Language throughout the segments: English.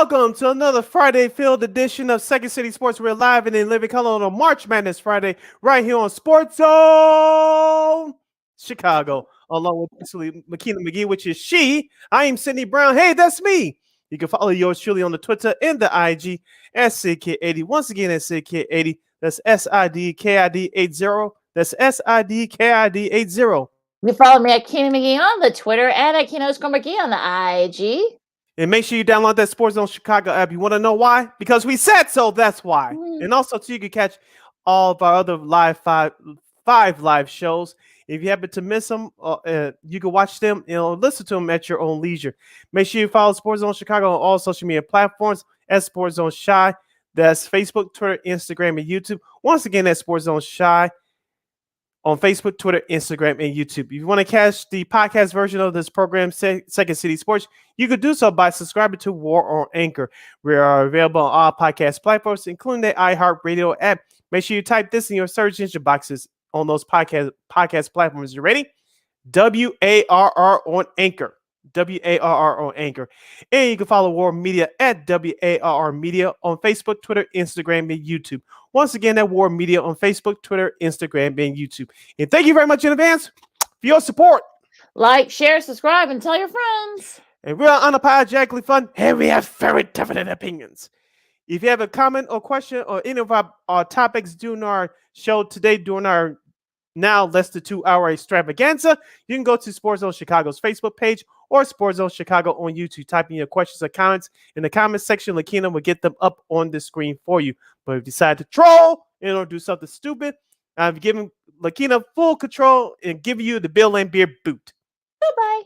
welcome to another Friday-filled edition of Second City Sports. We're live and in living color on a March Madness Friday, right here on Sports Zone Chicago, along with Lakeena McGee, which is she. I am Sydney Brown. Hey, that's me. You can follow yours truly on the Twitter and the IG at SidKid80. Once again, at SidKid80. That's SIDKID80. That's SIDKID80. You follow me at Keena McGee on the Twitter and at Keena_McGee on the IG. And make sure you download that Sports Zone Chicago app. You want to know why? Because we said so. That's why. And also, too, you can catch all of our other five live shows. If you happen to miss them, you can watch them and listen to them at your own leisure. Make sure you follow Sports Zone Chicago on all social media platforms at Sports Zone Shy. That's Facebook, Twitter, Instagram, and YouTube. Once again, that's Sports Zone Shy on Facebook, Twitter, Instagram, and YouTube. If you want to catch the podcast version of this program, Second City Sports, you could do so by subscribing to War on Anchor. We are available on all podcast platforms, including the iHeartRadio app. Make sure you type this in your search engine boxes on those podcast platforms. You ready? WARR on Anchor. WARR on Anchor. And you can follow War Media at WARR Media on Facebook, Twitter, Instagram, and YouTube. Once again, that War Media on Facebook, Twitter, Instagram, and YouTube. And thank you very much in advance for your support. Like, share, subscribe, and tell your friends. And we're unapologetically fun, and we have very different opinions. If you have a comment or question or any of our topics during our show today, during our now less than 2 hour extravaganza, you can go to Sports Zone Chicago's Facebook page or Sports Zone Chicago on YouTube. Type in your questions or comments in the comment section. Lakeena will get them up on the screen for you. But if you decide to troll or do something stupid, I've given Lakeena full control and give you the Bill and Beer boot. Goodbye.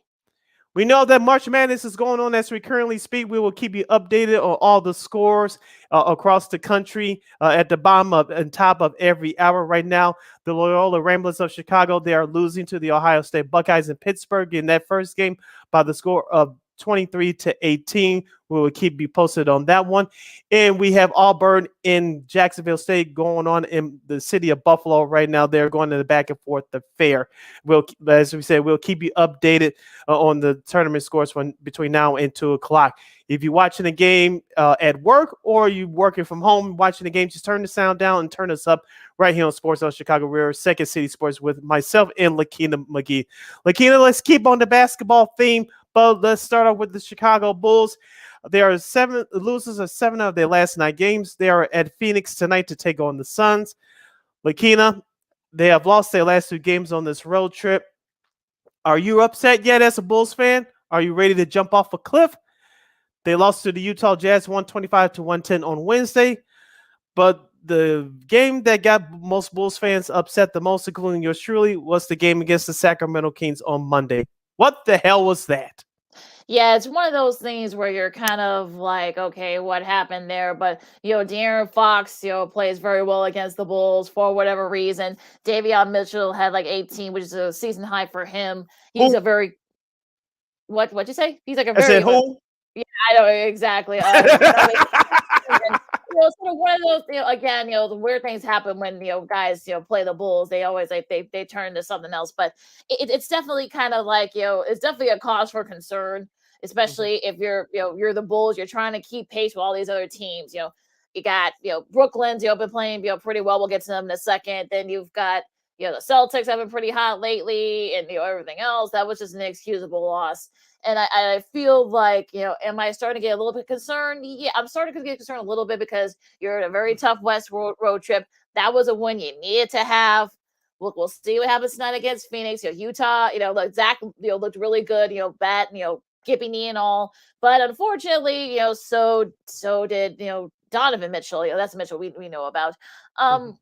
We know that March Madness is going on as we currently speak. We will keep you updated on all the scores across the country at the bottom of and top of every hour right now. The Loyola Ramblers of Chicago, they are losing to the Ohio State Buckeyes in Pittsburgh in that first game by the score of 23-18. We will keep you posted on that one. And we have Auburn in Jacksonville State going on in the city of Buffalo right now. They're going to the back and forth affair. As we said, we'll keep you updated on the tournament scores between now and 2 o'clock. If you're watching the game at work or you're working from home watching the game, just turn the sound down and turn us up right here on Sports Zone Chicago. We're Second City Sports with myself and Lakeena McGee. Lakeena, let's keep on the basketball theme, but let's start off with the Chicago Bulls. There are losers of 7 of their last 9 games. They are at Phoenix tonight to take on the Suns. Lakeena, they have lost their last 2 games on this road trip. Are you upset yet as a Bulls fan? Are you ready to jump off a cliff? They lost to the Utah Jazz 125-110 on Wednesday. But the game that got most Bulls fans upset the most, including yours truly, was the game against the Sacramento Kings on Monday. What the hell was that? Yeah, it's one of those things where you're kind of like, okay, what happened there? But, De'Aaron Fox, plays very well against the Bulls for whatever reason. Davion Mitchell had like 18, which is a season high for him. He's a very... What'd you say? He's like a very... I said who? Yeah, I know exactly. Sort of one of those, again, the weird things happen when, guys, play the Bulls. They always they turn to something else. But it's definitely kind of like, it's definitely a cause for concern, especially if you're the Bulls. You're trying to keep pace with all these other teams. You got, Brooklyn's, been playing, pretty well. We'll get to them in a second. Then you've got, the Celtics have been pretty hot lately, and, everything else. That was just an inexcusable loss. And I feel like, am I starting to get a little bit concerned? Yeah, I'm starting to get concerned a little bit because you're at a very tough West road trip. That was a win you needed to have. We'll see what happens tonight against Phoenix. Utah, Zach, looked really good. Bat, Gibby knee and all. But unfortunately, so did Donovan Mitchell. That's the Mitchell we know about. And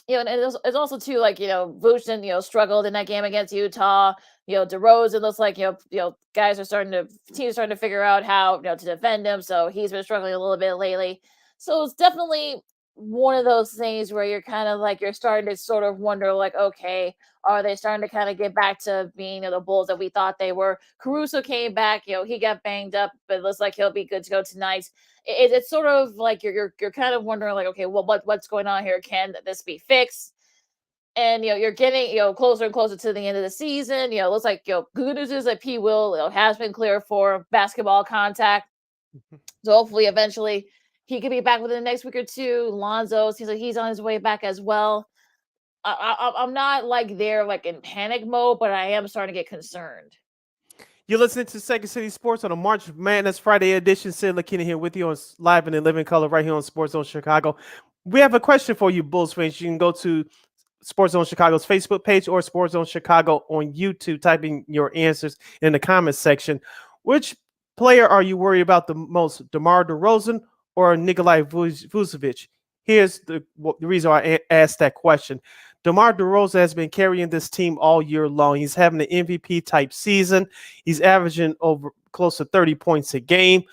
it's also too like Vucevic, struggled in that game against Utah. DeRozan looks like teams are starting to figure out how to defend him. So he's been struggling a little bit lately. So it's definitely one of those things where you're kind of like you're starting to sort of wonder like, okay, are they starting to kind of get back to being the Bulls that we thought they were? Caruso came back, he got banged up, but it looks like he'll be good to go tonight. It's sort of like you're kind of wondering like, okay, well, what's going on here? Can this be fixed? And you're getting closer and closer to the end of the season. Looks like good news is that P. Will has been clear for basketball contact. Mhm. So hopefully, eventually, he could be back within the next week or two. Lonzo seems like he's on his way back as well. I'm not like there like in panic mode, but I am starting to get concerned. You're listening to Second City Sports on a March Madness Friday edition. Sid Lakeena here with you on live and in living color right here on Sports Zone Chicago. We have a question for you, Bulls fans. You can go to Sports Zone Chicago's Facebook page or Sports Zone Chicago on YouTube. Type in your answers in the comments section. Which player are you worried about the most, DeMar DeRozan or Nikolai Vucevic? Here's the reason why I asked that question. DeMar DeRozan has been carrying this team all year long. He's having an MVP type season. He's averaging over close to 30 points a game.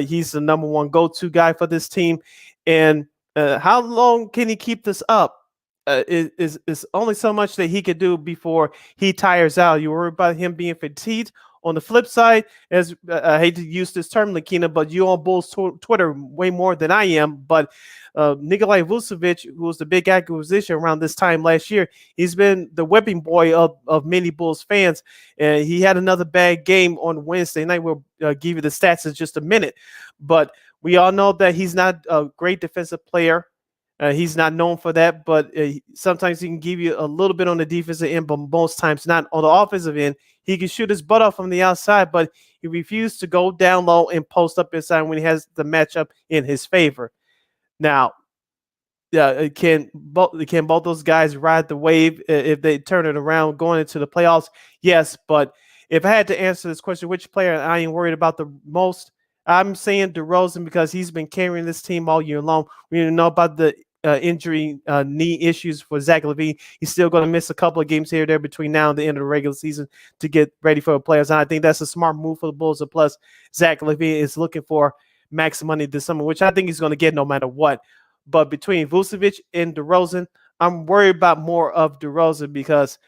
He's the number one go-to guy for this team. And how long can he keep this up? Is only so much that he could do before he tires out. You worry about him being fatigued. On the flip side, as I hate to use this term, Lakeena, but you on Bulls Twitter way more than I am. But Nikolai Vucevic, who was the big acquisition around this time last year, he's been the whipping boy of many Bulls fans. And he had another bad game on Wednesday night. We'll give you the stats in just a minute. But we all know that he's not a great defensive player. He's not known for that, but sometimes he can give you a little bit on the defensive end, but most times not on the offensive end. He can shoot his butt off from the outside, but he refused to go down low and post up inside when he has the matchup in his favor. Now, yeah, can both those guys ride the wave if they turn it around going into the playoffs? Yes, but if I had to answer this question, which player I ain't worried about the most, I'm saying DeRozan because he's been carrying this team all year long. We didn't know about the injury knee issues for Zach LaVine. He's still going to miss a couple of games here or there between now and the end of the regular season to get ready for the playoffs. And I think that's a smart move for the Bulls. And plus, Zach LaVine is looking for max money this summer, which I think he's going to get no matter what. But between Vucevic and DeRozan, I'm worried about more of DeRozan because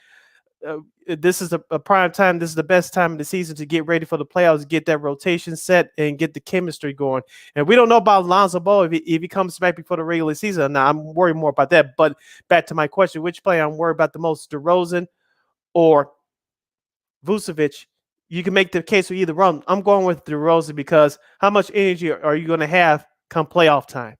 uh, this is a prime time. This is the best time of the season to get ready for the playoffs, get that rotation set, and get the chemistry going. And we don't know about Lonzo Ball if he comes back before the regular season. Now, I'm worried more about that. But back to my question, which player I'm worried about the most, DeRozan or Vucevic? You can make the case for either one. I'm going with DeRozan because how much energy are you going to have come playoff time?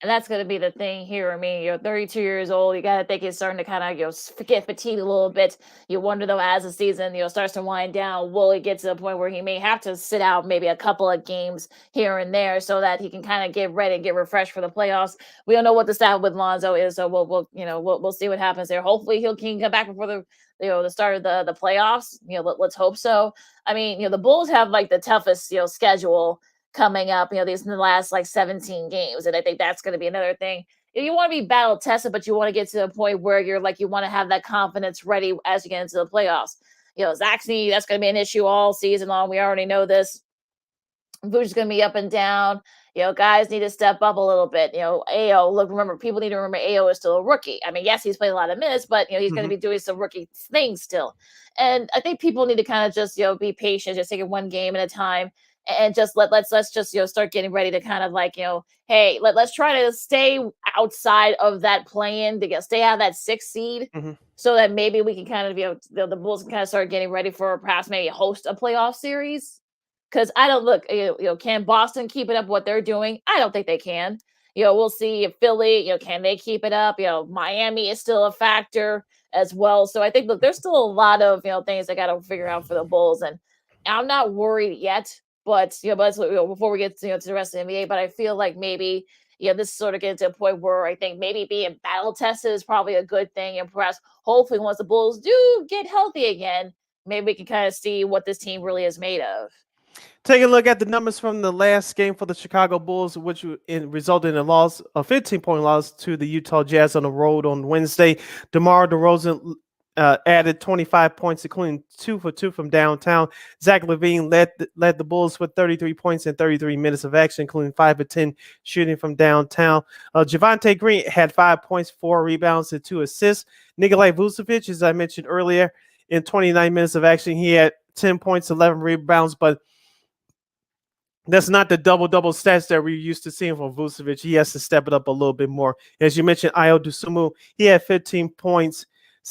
And that's going to be the thing here. I mean, you're 32 years old. You got to think he's starting to kind of, get fatigued a little bit. You wonder, though, as the season, starts to wind down, will he get to the point where he may have to sit out maybe a couple of games here and there so that he can kind of get ready and get refreshed for the playoffs? We don't know what the staff with Lonzo is, so we'll see what happens there. Hopefully, he can come back before the start of the playoffs. Let's hope so. I mean, the Bulls have like the toughest schedule coming up, these in the last like 17 games. And I think that's going to be another thing. You want to be battle tested, but you want to get to the point where you're like, you want to have that confidence ready as you get into the playoffs. Zach's knee, that's going to be an issue all season long. We already know this. Vucevic's going to be up and down. Guys need to step up a little bit. AO, look, remember, people need to remember AO is still a rookie. I mean, yes, he's played a lot of minutes, but, he's going to Mhm. be doing some rookie things still. And I think people need to kind of just, be patient, just take it one game at a time and just let's just, start getting ready to kind of like, hey, let's try to stay outside of that play-in to stay out of that 6th seed Mhm. so that maybe we can kind of, the Bulls can kind of start getting ready for perhaps maybe host a playoff series. Because I don't look, can Boston keep it up what they're doing? I don't think they can. We'll see if Philly, can they keep it up? Miami is still a factor as well. So I think, look, there's still a lot of, things I got to figure out for the Bulls. And I'm not worried yet, but, before we get to the rest of the NBA, but I feel like maybe, this sort of gets to a point where I think maybe being battle tested is probably a good thing. And perhaps, hopefully, once the Bulls do get healthy again, maybe we can kind of see what this team really is made of. Take a look at the numbers from the last game for the Chicago Bulls, which resulted in a 15-point loss to the Utah Jazz on the road on Wednesday. DeMar DeRozan added 25 points, including 2 for 2 from downtown. Zach LaVine led the Bulls with 33 points in 33 minutes of action, including 5 of 10 shooting from downtown. Javonte Green had 5 points, 4 rebounds, and 2 assists. Nikolai Vucevic, as I mentioned earlier, in 29 minutes of action, he had 10 points, 11 rebounds, but that's not the double stats that we're used to seeing from Vucevic. He has to step it up a little bit more. As you mentioned, Io Dusumu, he had 15 points,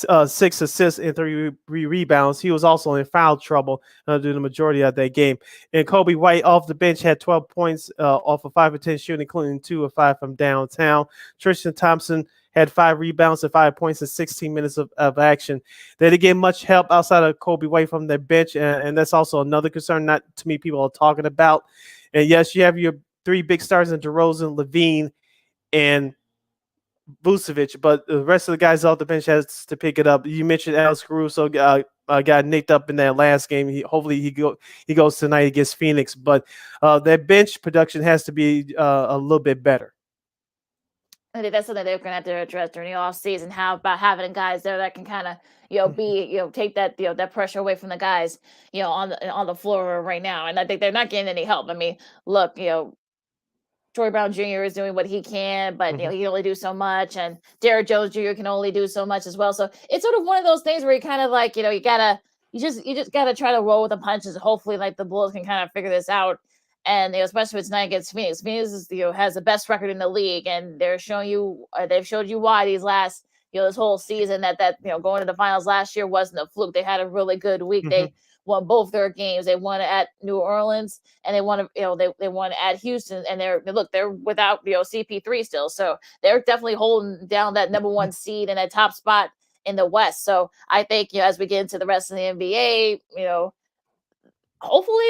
6 assists and three rebounds. He was also in foul trouble during the majority of that game. And Kobe White off the bench had 12 points off of 5 of 10 shooting, including 2 of 5 from downtown. Tristan Thompson had 5 rebounds and 5 points in 16 minutes of action. They didn't get much help outside of Kobe White from their bench, and that's also another concern not too many people are talking about. And yes, you have your 3 big stars in DeRozan, Levine, and Vucevic, but the rest of the guys off the bench has to pick it up. You mentioned Alex Caruso got nicked up in that last game. Hopefully he goes tonight against Phoenix, but their bench production has to be a little bit better. I think that's something they're going to have to address during the off season. How about having guys there that can kind of be take that that pressure away from the guys on the floor right now. And I think they're not getting any help. I mean, look, Troy Brown Jr. is doing what he can, but Mm-hmm. he can only do so much, and Derrick Jones Jr. can only do so much as well. So it's sort of one of those things where you kind of like you just gotta try to roll with the punches. Hopefully, like the Bulls can kind of figure this out, and especially if it's tonight against Phoenix. Phoenix is, has the best record in the league, and they've showed you why these last this whole season that going to the finals last year wasn't a fluke. They had a really good week. Mm-hmm. They won both their games. They won at New Orleans and they won they won at Houston, and they're without CP3 still, so they're definitely holding down that number 1 seed and that top spot in the West. So I think as we get into the rest of the NBA, hopefully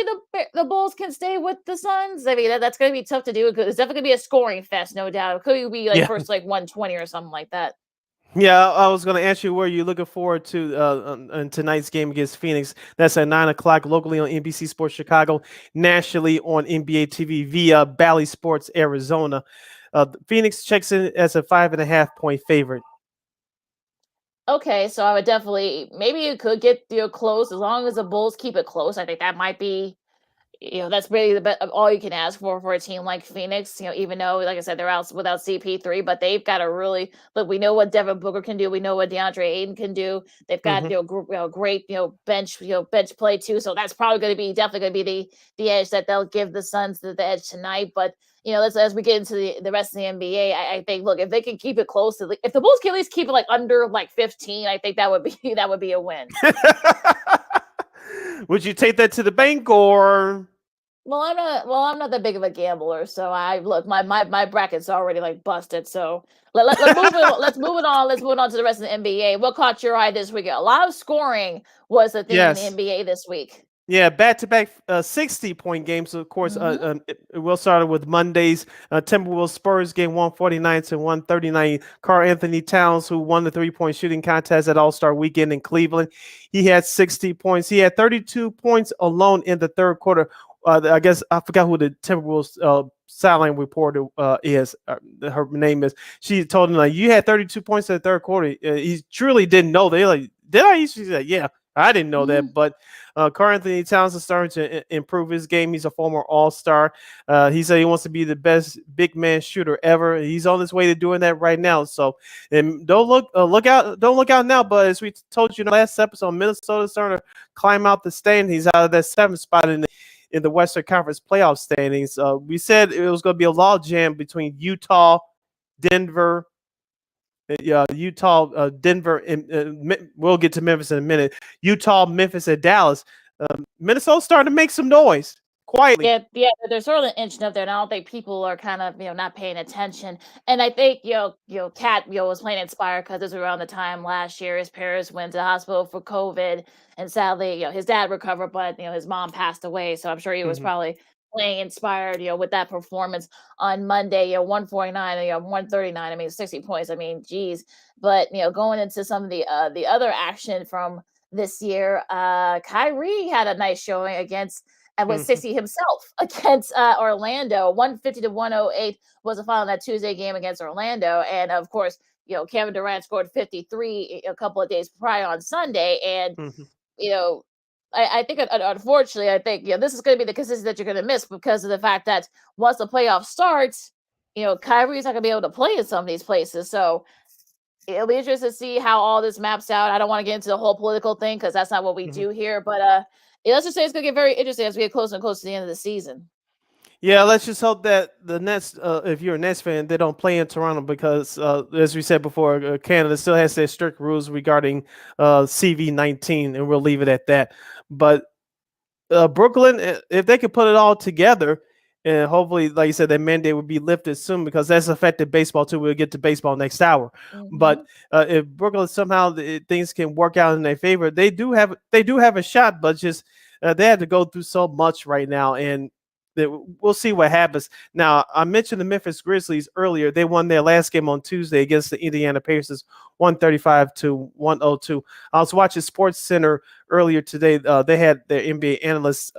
the Bulls can stay with the Suns. I mean that's going to be tough to do. It's definitely going to be a scoring fest, no doubt. It could be first 120 or something like that. Yeah, I was going to ask you where you're looking forward to in tonight's game against Phoenix. That's at 9 o'clock locally on NBC Sports Chicago, nationally on NBA TV via Bally Sports Arizona. Phoenix checks in as a 5.5 point favorite. Okay, so I would definitely maybe you could get close as long as the Bulls keep it close. I think that might be that's really the best all you can ask for a team like Phoenix. Even though, like I said, they're out without CP3, but they've got a really look. We know what Devin Booker can do. We know what DeAndre Ayton can do. They've got great bench bench play too. So that's probably going to be definitely going to be the edge that they'll give the Suns the edge tonight. But let's as we get into the rest of the NBA, I think look if they can keep it close, if the Bulls can at least keep it under 15, I think that would be a win. Would you take that to the bank or? Well, I'm not that big of a gambler, so I look my bracket's already busted. So let's move it. Let's move it on. Let's move on to the rest of the NBA. What caught your eye this week? A lot of scoring was the thing in the NBA this week. Yeah, back-to-back 60-point games. Of course, we'll start with Monday's Timberwolves Spurs game, 149-139. Karl Anthony Towns, who won the 3-point shooting contest at All-Star Weekend in Cleveland, he had 60 points. He had 32 points alone in the third quarter. I guess I forgot who the Timberwolves sideline reporter is. Her name is. She told him you had 32 points in the third quarter. He truly didn't know. They did I? She said, yeah. I didn't know that, but Karl Anthony Towns is starting to improve his game. He's a former All-Star. He said he wants to be the best big man shooter ever. He's on his way to doing that right now. So, and don't look out now. But as we told you in the last episode, Minnesota's starting to climb out the standings. He's out of that 7th spot in the Western Conference playoff standings. We said it was going to be a log jam between Utah, Denver. Utah, Denver, and we'll get to Memphis in a minute. Utah, Memphis, and Dallas. Minnesota's starting to make some noise quietly. Yeah, they're sort of inching up there, and I don't think people are kind of not paying attention. And I think Cat was playing inspired because this was around the time last year his parents went to the hospital for COVID, and sadly his dad recovered, but his mom passed away. So I'm sure he was probably playing inspired, with that performance on Monday, 149, 139. I mean, 60 points. I mean, geez. But going into some of the other action from this year, Kyrie had a nice showing against and was 60 himself against Orlando. 150-108 was the final of that Tuesday game against Orlando, and of course, Kevin Durant scored 53 a couple of days prior on Sunday, and I think, unfortunately, I think this is going to be the consistency that you're going to miss because of the fact that once the playoff starts, Kyrie's not going to be able to play in some of these places. So it'll be interesting to see how all this maps out. I don't want to get into the whole political thing because that's not what we do here. But let's just say it's going to get very interesting as we get closer and closer to the end of the season. Yeah, let's just hope that the Nets, if you're a Nets fan, they don't play in Toronto because, as we said before, Canada still has their strict rules regarding CV-19, and we'll leave it at that. But Brooklyn, if they could put it all together, and hopefully, like you said, that mandate would be lifted soon because that's affected baseball too. We'll get to baseball next hour, but Hmm. if Brooklyn somehow things can work out in their favor, they do have a shot, but just they have to go through so much right now, and we'll see what happens. Now, I mentioned the Memphis Grizzlies earlier. They won their last game on Tuesday against the Indiana Pacers, 135 to 102. I was watching Sports Center earlier today. They had their NBA analyst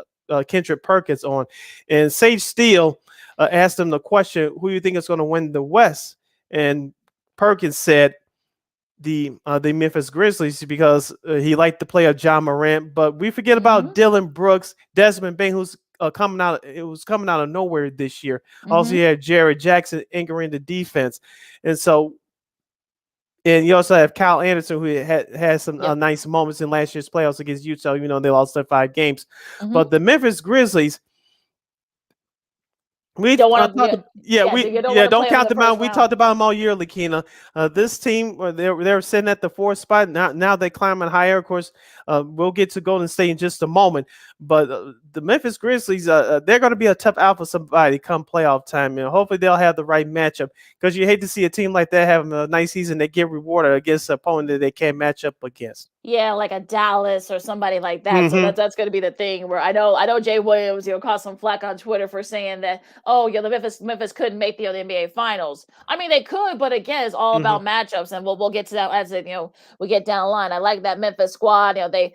Kendrick Perkins on, and Sage Steele asked him the question, "Who do you think is going to win the West?" And Perkins said the Memphis Grizzlies because he liked the play of John Morant, but we forget about Hmm. Dylan Brooks, Desmond Bain, who's coming out. It was coming out of nowhere this year. Also, Hmm. you had Jared Jackson anchoring the defense, and so and you also have Kyle Anderson, who had some Yep. nice moments in last year's playoffs against Utah. You know, they lost their 5 games. Hmm. But the Memphis Grizzlies, we Don't want to, talked. Yeah, yeah, you don't yeah, want to don't play them in count the them first out. We round. talked about them all year, Lakina. This team, they're sitting at the 4th spot now. They're climbing higher. Of course, we'll get to Golden State in just a moment. But the Memphis Grizzlies, they're going to be a tough out for somebody come playoff time, and hopefully they'll have the right matchup. Because you hate to see a team like that having a nice season, they get rewarded against an opponent that they can't match up against. Yeah, like a Dallas or somebody like that. So Mm-hmm. that's going to be the thing where I know Jay Williams, caught some flack on Twitter for saying that, oh, the Memphis couldn't make the NBA Finals. I mean, they could, but again, it's all Mm-hmm. about matchups, and we'll get to that as we get down the line. I like that Memphis squad. They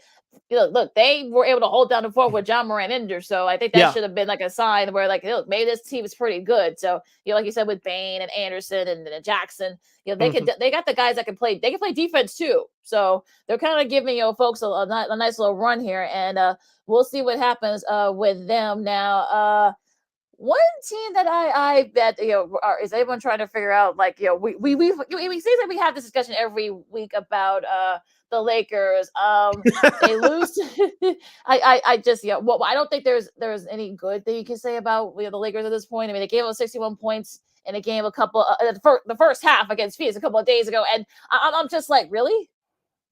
look, they were able to hold down the fort with John Moran injured. So I think that Yeah. should have been like a sign where, like, look, maybe this team is pretty good. So, like you said, with Bain and Anderson and Jackson, Mm-hmm. they got the guys that can play defense too. So they're kind of giving folks a nice little run here, and we'll see what happens with them now. One team that I bet is everyone trying to figure out, like, we seems like we have this discussion every week about the Lakers. They lose. I just well, I don't think there's any good thing you can say about the Lakers at this point. I mean, they gave up 61 points in a game a couple the first half against Phoenix a couple of days ago, and I'm just like, really?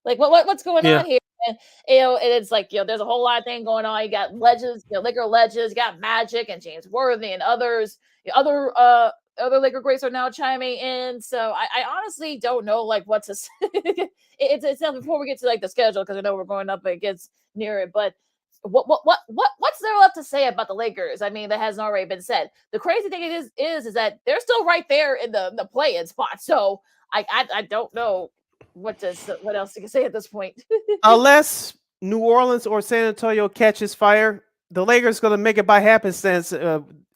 Like, what's going Yeah. on here? And, and it's like, there's a whole lot of thing going on. You got legends, Laker legends, you got Magic and James Worthy and others. Other Laker greats are now chiming in. So I honestly don't know, like, what to say. It's not before we get to, like, the schedule, because I know we're going up against near it, but what's there left to say about the Lakers? I mean, that hasn't already been said. The crazy thing is that they're still right there in the play-in spot. So I don't know what else you can say at this point. Unless New Orleans or San Antonio catches fire, the Lakers going to make it by happenstance with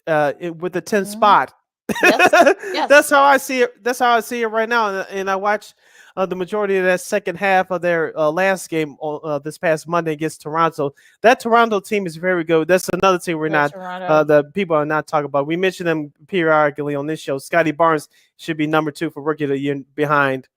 the 10th Hmm. spot. Yes, That's yes, how I see it. That's how I see it right now. And I watched the majority of that second half of their last game on this past Monday against Toronto. That Toronto team is very good. That's another team we're yeah, not Toronto. the people are not talking about. We mentioned them periodically on this show. Scotty Barnes should be number 2 for rookie of the year behind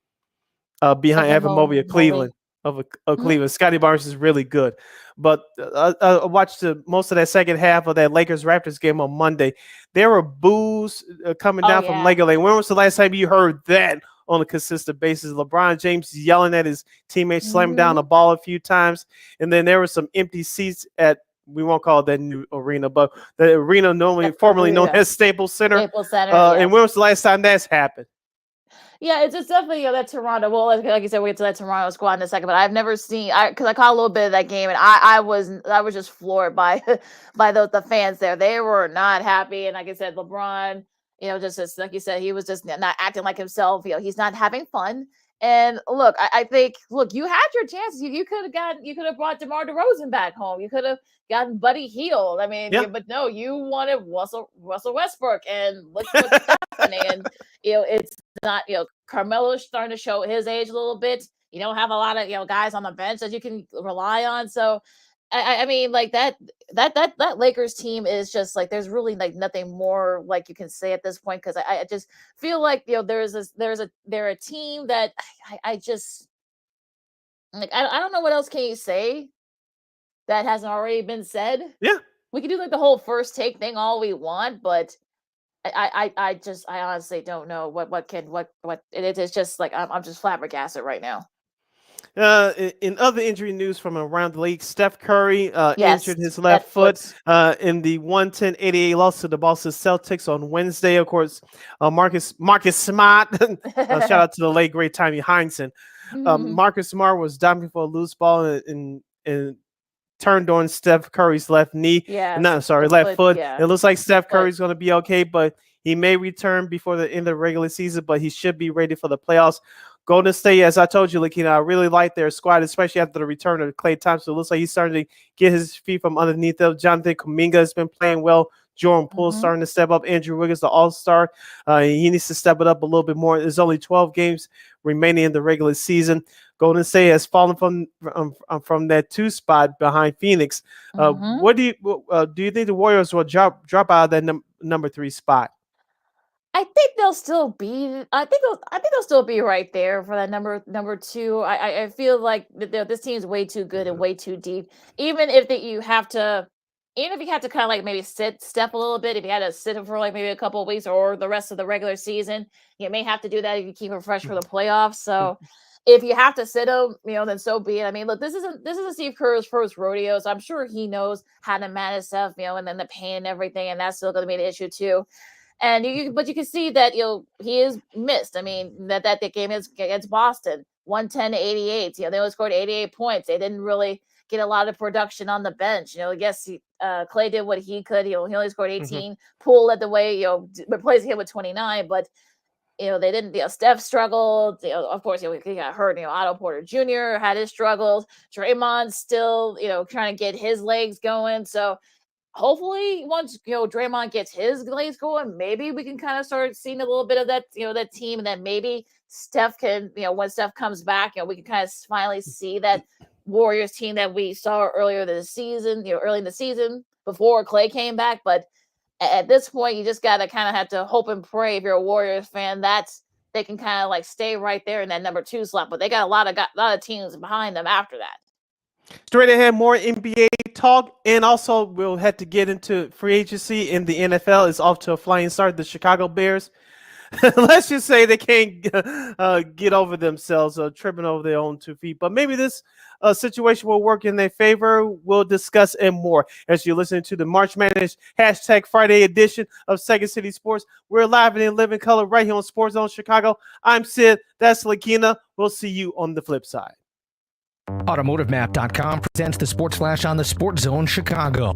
Evan Evan Mobley of Mobley. Hmm. Cleveland. Scotty Barnes is really good, but I watched most of that second half of that Lakers Raptors game on Monday. There were boos coming Oh down from yeah. Laker Lane. When was the last time you heard that on a consistent basis? LeBron James yelling at his teammates, slamming down the Hmm. ball a few times, and then there were some empty seats at. We won't call it that new arena, but the arena normally That's formerly known yeah. as Staples Center. Staples Center. And Yes. when was the last time that's happened? Yeah, it's definitely that Toronto. Well, like you said, we'll get to that Toronto squad in a second. But I've never seen because I caught a little bit of that game, and I was just floored by by the fans there. They were not happy, and like I said, LeBron, just like you said, he was just not acting like himself. He's not having fun. And look, I think, look, you had your chances. You could have brought DeMar DeRozan back home. You could have gotten Buddy Hield. I mean, Yeah. but no, you wanted Russell Westbrook, and look what's happening. And it's not, Carmelo's starting to show his age a little bit. You don't have a lot of guys on the bench that you can rely on. So I mean, like, that Lakers team is just like, there's really like nothing more like you can say at this point, because I just feel like they're a team that I just like, I don't know what else can you say that hasn't already been said. Yeah. we can do like the whole first take thing all we want, but I honestly don't know what it is. Just like I'm just flabbergasted right now. In other injury news from around the league, Steph Curry Yes, injured his left that foot foot. in the 110-88 loss to the Boston Celtics on Wednesday. Of course, Marcus Smart, shout out to the late great Tommy Heinsohn. Mhm. Marcus Smart was diving for a loose ball and turned on Steph Curry's left knee. Yes, No, sorry, the left foot. foot. Yeah, It looks like Steph foot. Curry's going to be okay, but he may return before the end of the regular season, but he should be ready for the playoffs. Golden State, as I told you, Lakeena, I really like their squad, especially after the return of Klay Thompson. It looks like he's starting to get his feet from underneath them. Jonathan Kuminga has been playing well. Jordan Poole Mhm. starting to step up. Andrew Wiggins, the All-Star, he needs to step it up a little bit more. There's only 12 games remaining in the regular season. Golden State has fallen from that 2 spot behind Phoenix. Mhm. What do you think the Warriors will drop out of that number 3 spot? I think they'll still be. I think they'll still be right there for that number two. I feel like this team is way too good and way too deep. Even if that you have to, even if you have to kind of like maybe step a little bit, if you had to sit him for like maybe a couple of weeks or the rest of the regular season, you may have to do that if you keep him fresh for the playoffs. So if you have to sit him, then so be it. I mean, look, this isn't Steve Kerr's first rodeo, so I'm sure he knows how to manage stuff, and then the pain and everything, and that's still going to be an issue too. And but you can see that he is missed. I mean that the game is against Boston, 110-88. They only scored 88 points. They didn't really get a lot of production on the bench. Yes, Clay did what he could. He only scored Mhm. 18. Poole led the way. Replacing him with 29, but they didn't. Steph struggled. Of course, he got hurt. Otto Porter Jr. had his struggles. Draymond still, trying to get his legs going. So hopefully once Draymond gets his legs going, maybe we can kind of start seeing a little bit of that that team, and then maybe Steph can when Steph comes back, we can kind of finally see that Warriors team that we saw earlier this season, early in the season before Clay came back. But at this point, you just gotta kind of have to hope and pray if you're a Warriors fan that they can kind of like stay right there in that number 2 slot. But they got a lot of teams behind them after that. Straight ahead, more NBA talk, and also we'll have to get into free agency in the NFL. Is off to a flying start. The Chicago Bears, let's just say they can't get over themselves, tripping over their own 2 feet. But maybe this situation will work in their favor. We'll discuss and more as you listen to the March Madness #Friday edition of Second City Sports. We're live and in living color right here on Sports Zone Chicago. I'm Sid. That's Lakeena. We'll see you on the flip side. AutomotiveMap.com presents the Sports Flash on the Sports Zone Chicago.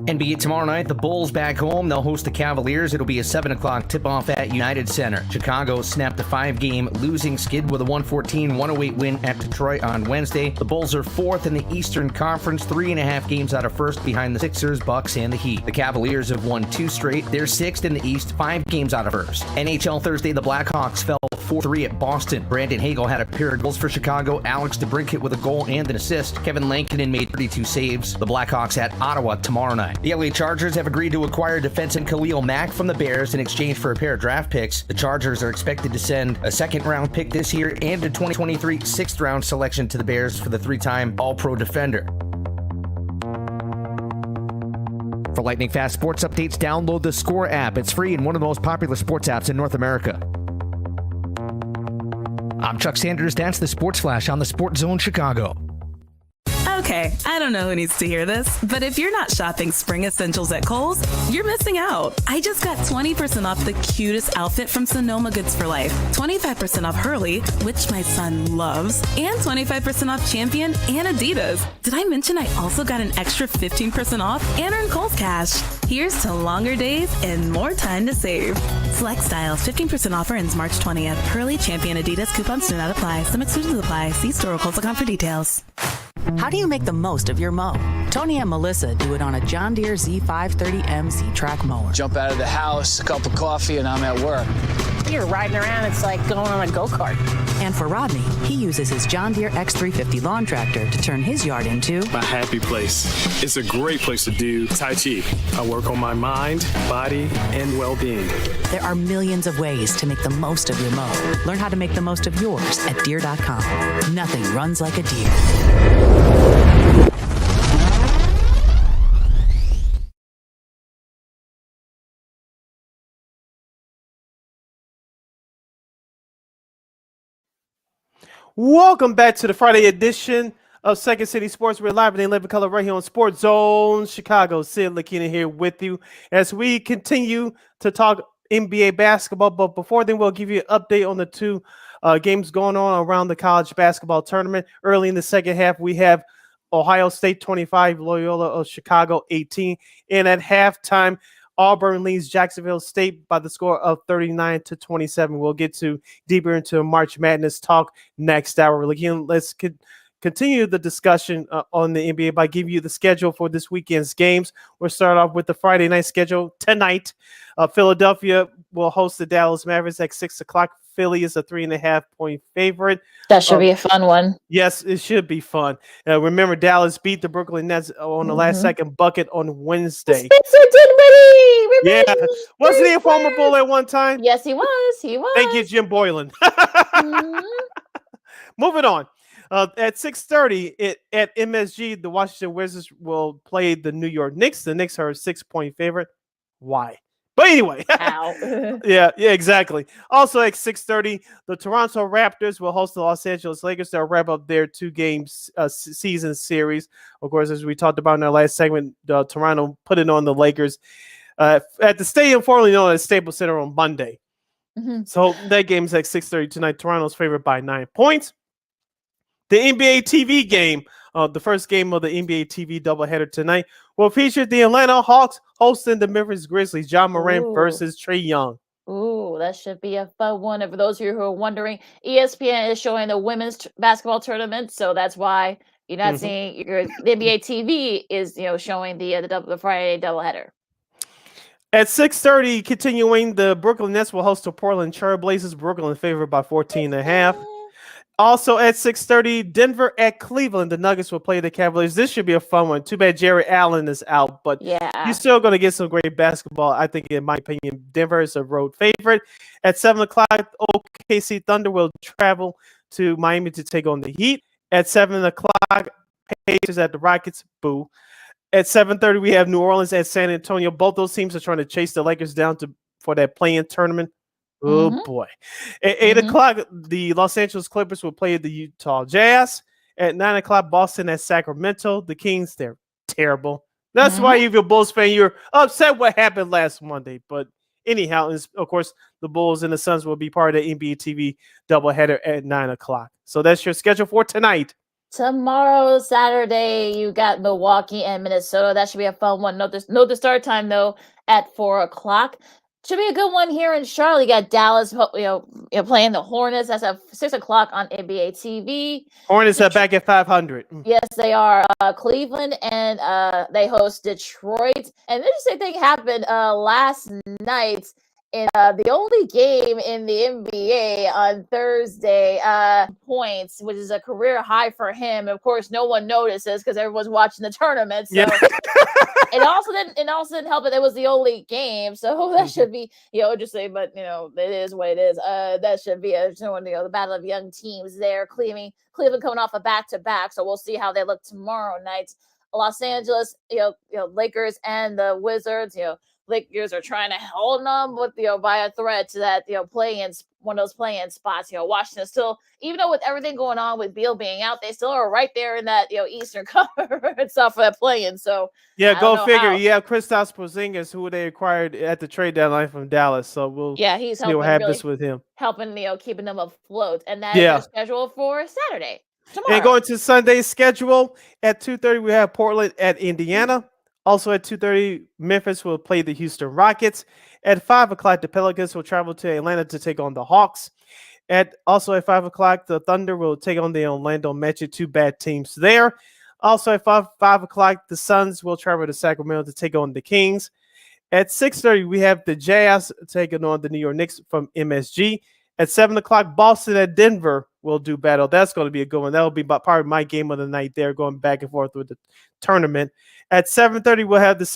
NBA tomorrow night, the Bulls back home. They'll host the Cavaliers. It'll be a 7 o'clock tip-off at United Center. Chicago snapped a 5-game losing skid with a 114-108 win at Detroit on Wednesday. The Bulls are 4th in the Eastern Conference, 3.5 games out of first behind the Sixers, Bucks, and the Heat. The Cavaliers have won 2 straight. They're 6th in the East, 5 games out of first. NHL Thursday, the Blackhawks fell 4-3 at Boston. Brandon Hagel had a pair of goals for Chicago. Alex DeBrincat with a goal and an assist. Kevin Lankinen made 32 saves. The Blackhawks at Ottawa tomorrow night. The LA Chargers have agreed to acquire defenseman Khalil Mack from the Bears in exchange for a pair of draft picks. The Chargers are expected to send a 2nd-round pick this year and a 2023 6th-round selection to the Bears for the 3-time All-Pro defender. For lightning fast sports updates, download the Score app. It's free and one of the most popular sports apps in North America. I'm Chuck Sanders. That's the Sports Flash on the Sports Zone Chicago. Okay, I don't know who needs to hear this, but if you're not shopping spring essentials at Kohl's, you're missing out. I just got 20% off the cutest outfit from Sonoma Goods for Life, 25% off Hurley, which my son loves, and 25% off Champion and Adidas. Did I mention I also got an extra 15% off and earned Kohl's cash? Here's to longer days and more time to save. Select styles, 15% offer ends March 20th. Hurley, Champion, Adidas, coupons do not apply. Some exclusions apply. See store or Kohl's.com for details. How do you make the most of your mow? Tony and Melissa do it on a John Deere Z530M Z-Track mower. Jump out of the house, a cup of coffee, and I'm at work. You're riding around, it's like going on a go-kart. And for Rodney, he uses his John Deere X350 lawn tractor to turn his yard into my happy place. It's a great place to do Tai Chi. I work on my mind, body, and well-being. There are millions of ways to make the most of your mow. Learn how to make the most of yours at Deere.com. Nothing runs like a Deere. Welcome back to the Friday edition of Second City Sports. We're live in living color right here on Sports Zone Chicago. Sid, Lakeena here with you as we continue to talk NBA basketball. But before then, we'll give you an update on the two games going on around the college basketball tournament. Early in the second half, we have Ohio State 25, Loyola of Chicago 18. And at halftime, Auburn leads Jacksonville State by the score of 39-27. We'll get to deeper into March Madness talk next hour. Again, let's continue the discussion on the NBA by giving you the schedule for this weekend's games. We'll start off with the Friday night schedule tonight. Philadelphia will host the Dallas Mavericks at 6 o'clock. Philly is a 3.5-point favorite. That should be a fun one. Yes, it should be fun. Remember, Dallas beat the Brooklyn Nets on the last second bucket on Wednesday. Spencer Dinwiddie! Yeah. Wasn't he a former Bull at one time? Yes, he was. He was. Thank you, Jim Boylan. Moving on. At 6:30 at MSG, the Washington Wizards will play the New York Knicks. The Knicks are a 6-point favorite. Why? But anyway, yeah, exactly. Also at 6:30, the Toronto Raptors will host the Los Angeles Lakers. They'll wrap up their 2-game season series. Of course, as we talked about in our last segment, Toronto put it on the Lakers at the stadium formerly known as Staples Center on Monday. So that game's at 6:30 tonight. Toronto's favored by 9 points. The NBA TV game, the first game of the NBA TV doubleheader tonight, will feature the Atlanta Hawks hosting the Memphis Grizzlies. John Morant versus Trae Young. Ooh, that should be a fun one. And for those of you who are wondering, ESPN is showing the women's basketball tournament, so that's why you're not seeing the NBA TV is showing the Friday doubleheader. At 6:30, continuing, the Brooklyn Nets will host the Portland Trail Blazers. Brooklyn favored by 14.5. Also at 6:30, Denver at Cleveland. The Nuggets will play the Cavaliers. This should be a fun one. Too bad Jerry Allen is out, but you're still going to get some great basketball. I think, in my opinion, Denver is a road favorite. At 7 o'clock, OKC Thunder will travel to Miami to take on the Heat. At 7 o'clock, Pacers at the Rockets. Boo. At 7:30, we have New Orleans at San Antonio. Both those teams are trying to chase the Lakers down for that play-in tournament. Oh, boy. At 8 o'clock, the Los Angeles Clippers will play the Utah Jazz. At 9 o'clock, Boston at Sacramento. The Kings, they're terrible. That's why, if you're a Bulls fan, you're upset what happened last Monday. But anyhow, of course, the Bulls and the Suns will be part of the NBA TV doubleheader at 9 o'clock. So that's your schedule for tonight. Tomorrow, Saturday, you got Milwaukee and Minnesota. That should be a fun one. Note the start time, though, at 4 o'clock. Should be a good one here in Charlotte. You got Dallas, playing the Hornets. That's at 6 o'clock on NBA TV. Hornets are back at 500. Yes, they are. Cleveland and they host Detroit. And the interesting thing happened last night in the only game in the NBA on Thursday. Points, which is a career high for him. Of course, no one notices because everyone's watching the tournament. So. It also didn't help that it was the only game, so that should be interesting. But it is what it is. That should be the battle of young teams there. Cleveland coming off a back-to-back, so we'll see how they look tomorrow night. Los Angeles, Lakers and the Wizards. Lakers are trying to hold them by a thread to that play-in, one of those play-in spots. Washington still, even though with everything going on with Beal being out, they still are right there in that Eastern Conference stuff for that play-in. So go figure. You have Kristaps Porzingis, who they acquired at the trade deadline from Dallas. So we'll he's see what happens with him, helping keeping them afloat. And that is their schedule for Saturday. Tomorrow. And going to Sunday's schedule at 2:30, we have Portland at Indiana. Also at 2:30, Memphis will play the Houston Rockets. At 5 o'clock, the Pelicans will travel to Atlanta to take on the Hawks. Also at 5 o'clock, the Thunder will take on the Orlando Magic. Two bad teams there. Also at 5 o'clock, the Suns will travel to Sacramento to take on the Kings. At 6:30, we have the Jazz taking on the New York Knicks from MSG. At 7 o'clock, Boston at Denver will do battle. That's going to be a good one. That will be part of my game of the night there, going back and forth with the tournament. At 7:30, we'll have the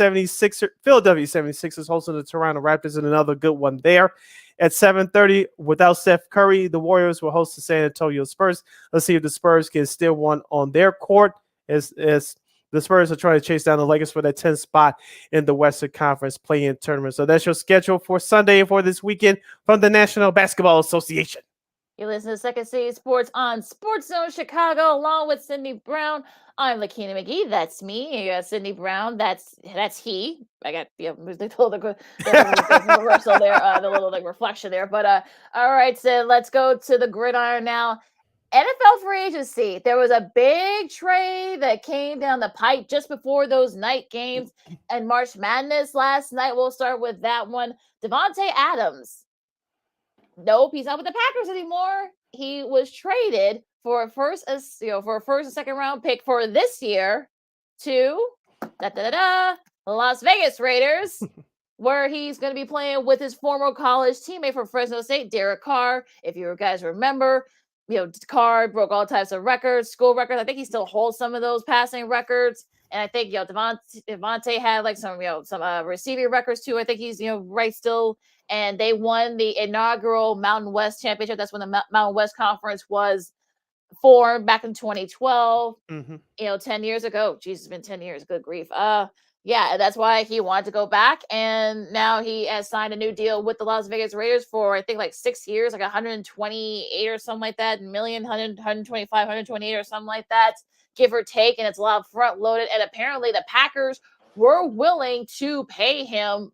Philadelphia 76ers hosting the Toronto Raptors, and another good one there. At 7:30, without Steph Curry, the Warriors will host the San Antonio Spurs. Let's see if the Spurs can steal one on their court as the Spurs are trying to chase down the Lakers for that 10th spot in the Western Conference play-in tournament. So that's your schedule for Sunday and for this weekend from the National Basketball Association. You listen to Second City Sports on Sports Zone Chicago, along with Sydney Brown. I'm Lakeena McGee. That's me. You got Sydney Brown. That's he. I got the reversal there, the little like reflection there. But all right, so let's go to the gridiron now. NFL free agency. There was a big trade that came down the pipe just before those night games and March Madness last night. We'll start with that one. Devontae Adams. Nope, he's not with the Packers anymore. He was traded for a first and second round pick for this year to the Las Vegas Raiders, where he's going to be playing with his former college teammate from Fresno State, Derek Carr. If you guys remember, Carr broke all types of records, school records. I think he still holds some of those passing records. And I think, Devontae had like some receiving records too. I think he's, right still. And they won the inaugural Mountain West Championship. That's when the Mountain West Conference was formed back in 2012. 10 years ago. Jesus, it's been 10 years. Good grief. Yeah, that's why he wanted to go back. And now he has signed a new deal with the Las Vegas Raiders for, I think, like 6 years, like 128 or something like that, 125, 128 or something like that, give or take. And it's a lot front loaded. And apparently the Packers were willing to pay him,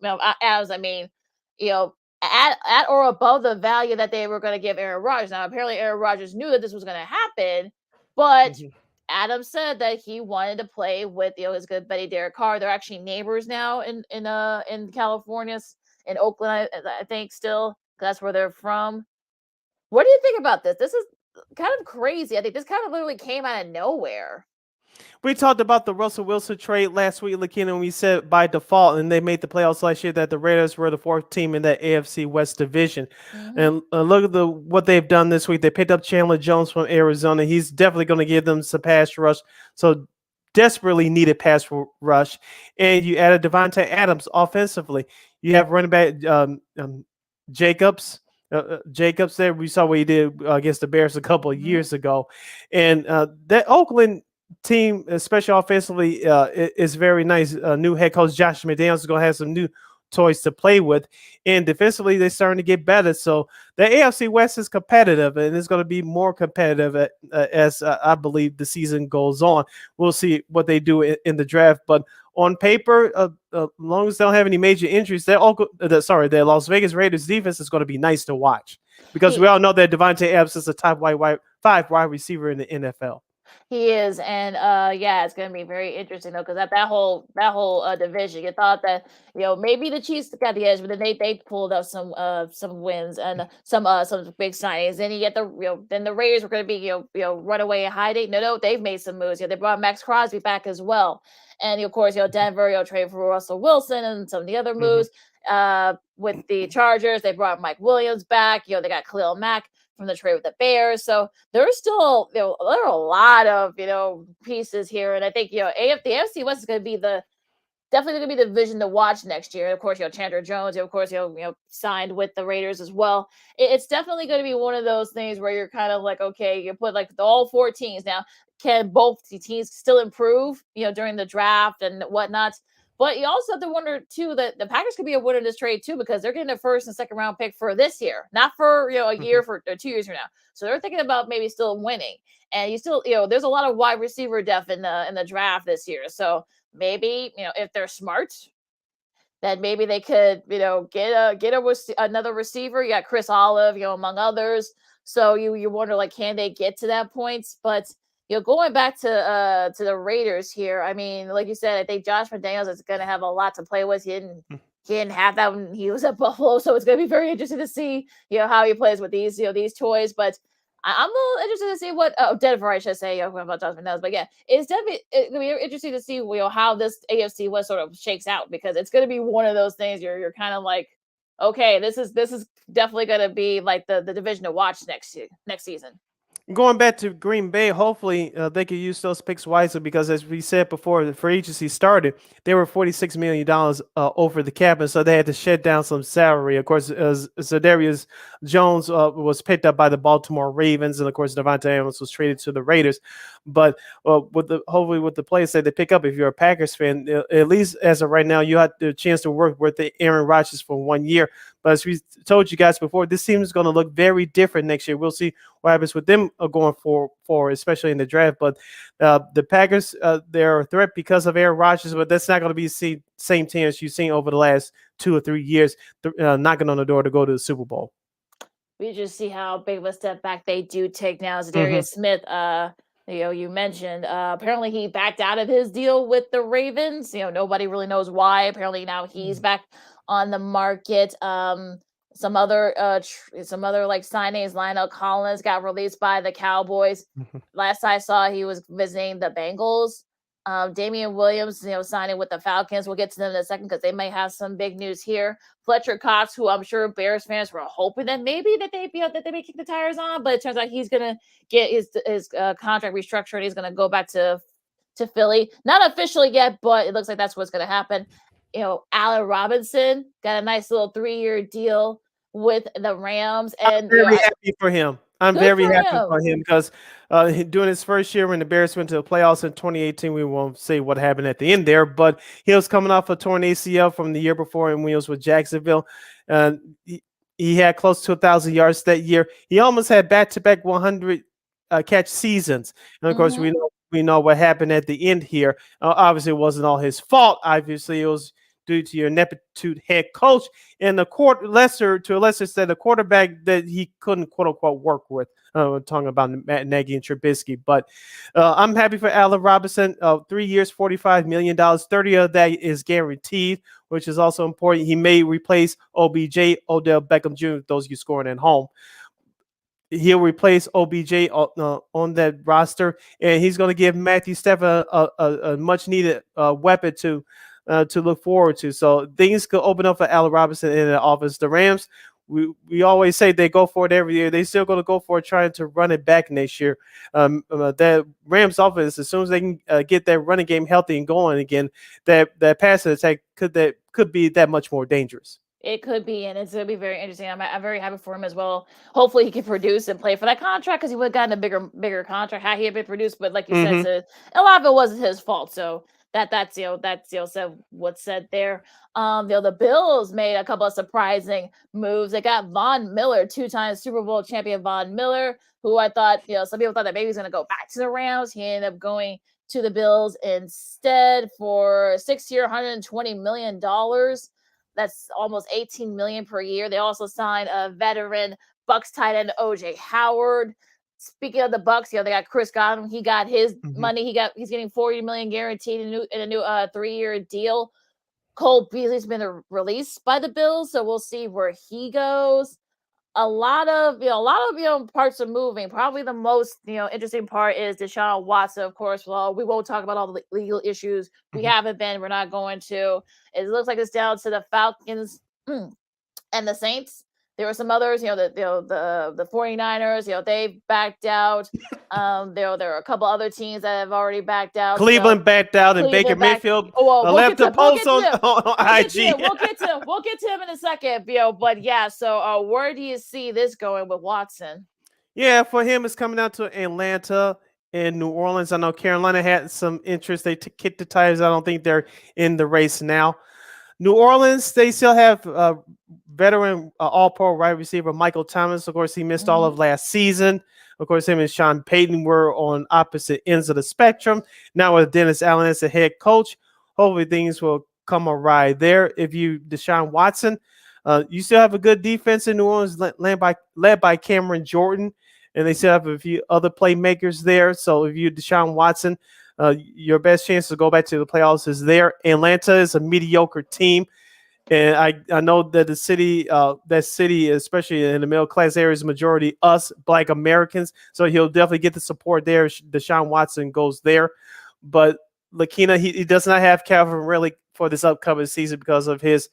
at or above the value that they were going to give Aaron Rodgers. Now, apparently Aaron Rodgers knew that this was going to happen, but Adam said that he wanted to play with his good buddy Derek Carr. They're actually neighbors now in California, in Oakland, I think still. That's where they're from. What do you think about this? This is kind of crazy. I think this kind of literally came out of nowhere. We talked about the Russell Wilson trade last week, Lakeena, and we said by default, and they made the playoffs last year, that the Raiders were the fourth team in that AFC West division. And look at what they've done this week. They picked up Chandler Jones from Arizona. He's definitely going to give them some pass rush. So desperately needed pass rush. And you added Devontae Adams offensively. You have running back Jacobs there. We saw what he did against the Bears a couple of years ago. And that Oakland team, especially offensively, is very nice. New head coach Josh McDaniels is going to have some new toys to play with, and defensively they're starting to get better. So the AFC West is competitive, and it's going to be more competitive as I believe the season goes on. We'll see what they do in the draft, but on paper, as long as they don't have any major injuries, the Las Vegas Raiders defense is going to be nice to watch, because we all know that Devontae Adams is a top five wide receiver in the NFL. He is, and it's going to be very interesting though, because that whole division, you thought that maybe the Chiefs got the edge, but then they pulled up some wins and some big signings. Then you get then the Raiders were going to be runaway and hiding. No, they've made some moves. They brought Max Crosby back as well, and of course Denver trade for Russell Wilson and some of the other moves. With the Chargers, they brought Mike Williams back. They got Khalil Mack from the trade with the Bears. So there's still, there are a lot of, pieces here. And I think, the AFC West is going to be definitely going to be the division to watch next year. Of course, Chandler Jones, of course, signed with the Raiders as well. It's definitely going to be one of those things where you're kind of like, okay, you put like all four teams now. Can both teams still improve, during the draft and whatnot? But you also have to wonder, too, that the Packers could be a winner in this trade, too, because they're getting a first and second round pick for this year, not for, a year or 2 years from now. So they're thinking about maybe still winning. And you still, there's a lot of wide receiver depth in the draft this year. So maybe, if they're smart, then maybe they could, get another receiver. You got Chris Olive, among others. So you wonder, like, can they get to that point? But going back to the Raiders here, I mean, like you said, I think Josh McDaniels is going to have a lot to play with. He didn't have that when he was at Buffalo, so it's going to be very interesting to see, how he plays with these, these toys. But I'm a little interested to see what Denver, I should say, about Josh McDaniels. But yeah, it's definitely going to be interesting to see, how this AFC West sort of shakes out, because it's going to be one of those things you're kind of like, okay, this is definitely going to be like the division to watch next season. Going back to Green Bay, hopefully they could use those picks wisely, because as we said before, the free agency started, they were $46 million over the cap, and so they had to shed down some salary. Of course, Zadarius Jones was picked up by the Baltimore Ravens, and of course, Devontae Adams was traded to the Raiders. But hopefully with the players that they pick up, if you're a Packers fan, at least as of right now, you have the chance to work with Aaron Rodgers for 1 year. But as we told you guys before, this team is going to look very different next year. We'll see what happens with them going forward, especially in the draft. But the Packers, they're a threat because of Aaron Rodgers, but that's not going to be the same team as you've seen over the last 2 or 3 years, knocking on the door to go to the Super Bowl. We just see how big of a step back they do take now. Mm-hmm. Zadarius Smith, you mentioned apparently he backed out of his deal with the Ravens. Nobody really knows why. Apparently now he's back on the market. Some other like signings. Lionel Collins got released by the Cowboys. Last I saw, he was visiting the Bengals. Damian Williams, signing with the Falcons. We'll get to them in a second because they may have some big news here. Fletcher Cox, who I'm sure Bears fans were hoping that maybe that they may kick the tires on, but it turns out he's gonna get his contract restructured. He's gonna go back to Philly. Not officially yet, but it looks like that's what's gonna happen. Allen Robinson got a nice little 3-year deal with the Rams, and I'm very happy for him. I'm Good very for happy him. for him because during his first year when the Bears went to the playoffs in 2018, we won't say what happened at the end there, but he was coming off a torn ACL from the year before when he was with Jacksonville. He had close to 1,000 yards that year. He almost had back-to-back 100 catch seasons, and of course we know what happened at the end here. Obviously, it wasn't all his fault. Obviously, it was due to your ineptitude head coach and to a lesser extent, the quarterback that he couldn't quote unquote work with. Talking about Matt Nagy and Trubisky, but I'm happy for Allen Robinson. 3 years, $45 million. 30 of that is guaranteed, which is also important. He may replace OBJ, Odell Beckham Jr., those you scoring at home. He'll replace OBJ on that roster, and he's going to give Matthew Stafford a much needed weapon to look forward to. So things could open up for Allen Robinson in the office. The Rams, we always say they go for it every year. They still going to go for it, trying to run it back next year. That Rams offense, as soon as they can get that running game healthy and going again, that passing attack could be that much more dangerous. It could be, and it's going to be very interesting. I'm very happy for him as well. Hopefully he can produce and play for that contract, because he would have gotten a bigger contract had he had been produced. But like you said, so a lot of it wasn't his fault. So that's said what's said there. The Bills made a couple of surprising moves. They got Von Miller, 2-time Super Bowl champion Von Miller, who I thought, some people thought that maybe he's going to go back to the Rams. He ended up going to the Bills instead for 6-year, $120 million. That's almost $18 million per year. They also signed a veteran Bucs tight end OJ Howard. Speaking of the Bucs, they got Chris Godwin. He got his money. He's getting $40 million guaranteed in a new 3-year deal. Cole Beasley's been released by the Bills, so we'll see where he goes. A lot of parts are moving. Probably the most interesting part is Deshaun Watson, of course. Well, we won't talk about all the legal issues. We haven't been. We're not going to. It looks like it's down to the Falcons and the Saints. There were some others, the 49ers, they backed out. There are a couple other teams that have already backed out. Cleveland backed out, and Baker Mayfield left the post on IG. We'll get to him in a second, but yeah, so where do you see this going with Watson? Yeah, for him, it's coming out to Atlanta and New Orleans. I know Carolina had some interest. They kicked the tires. I don't think they're in the race now. New Orleans, they still have veteran all-pro wide receiver Michael Thomas. Of course, he missed all of last season. Of course, him and Sean Payton were on opposite ends of the spectrum. Now with Dennis Allen as the head coach, hopefully things will come awry there. If you Deshaun Watson, you still have a good defense in New Orleans led by Cameron Jordan, and they still have a few other playmakers there. So if you Deshaun Watson, your best chance to go back to the playoffs is there. Atlanta is a mediocre team, and I know that that city, especially in the middle class areas, majority us Black Americans. So he'll definitely get the support there. Deshaun Watson goes there, but Lakeena, he does not have Calvin Ridley for this upcoming season because of his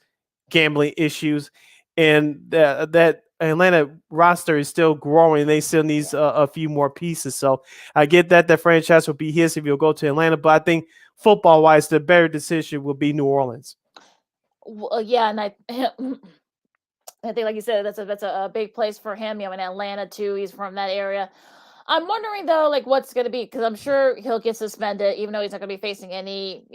gambling issues, and that Atlanta roster is still growing. They still needs a few more pieces. So I get that the franchise will be his if you'll go to Atlanta, but I think football wise, the better decision will be New Orleans. Well, yeah, and I think, like you said, that's a big place for him. In Atlanta too. He's from that area. I'm wondering though, like what's going to be, because I'm sure he'll get suspended, even though he's not going to be facing any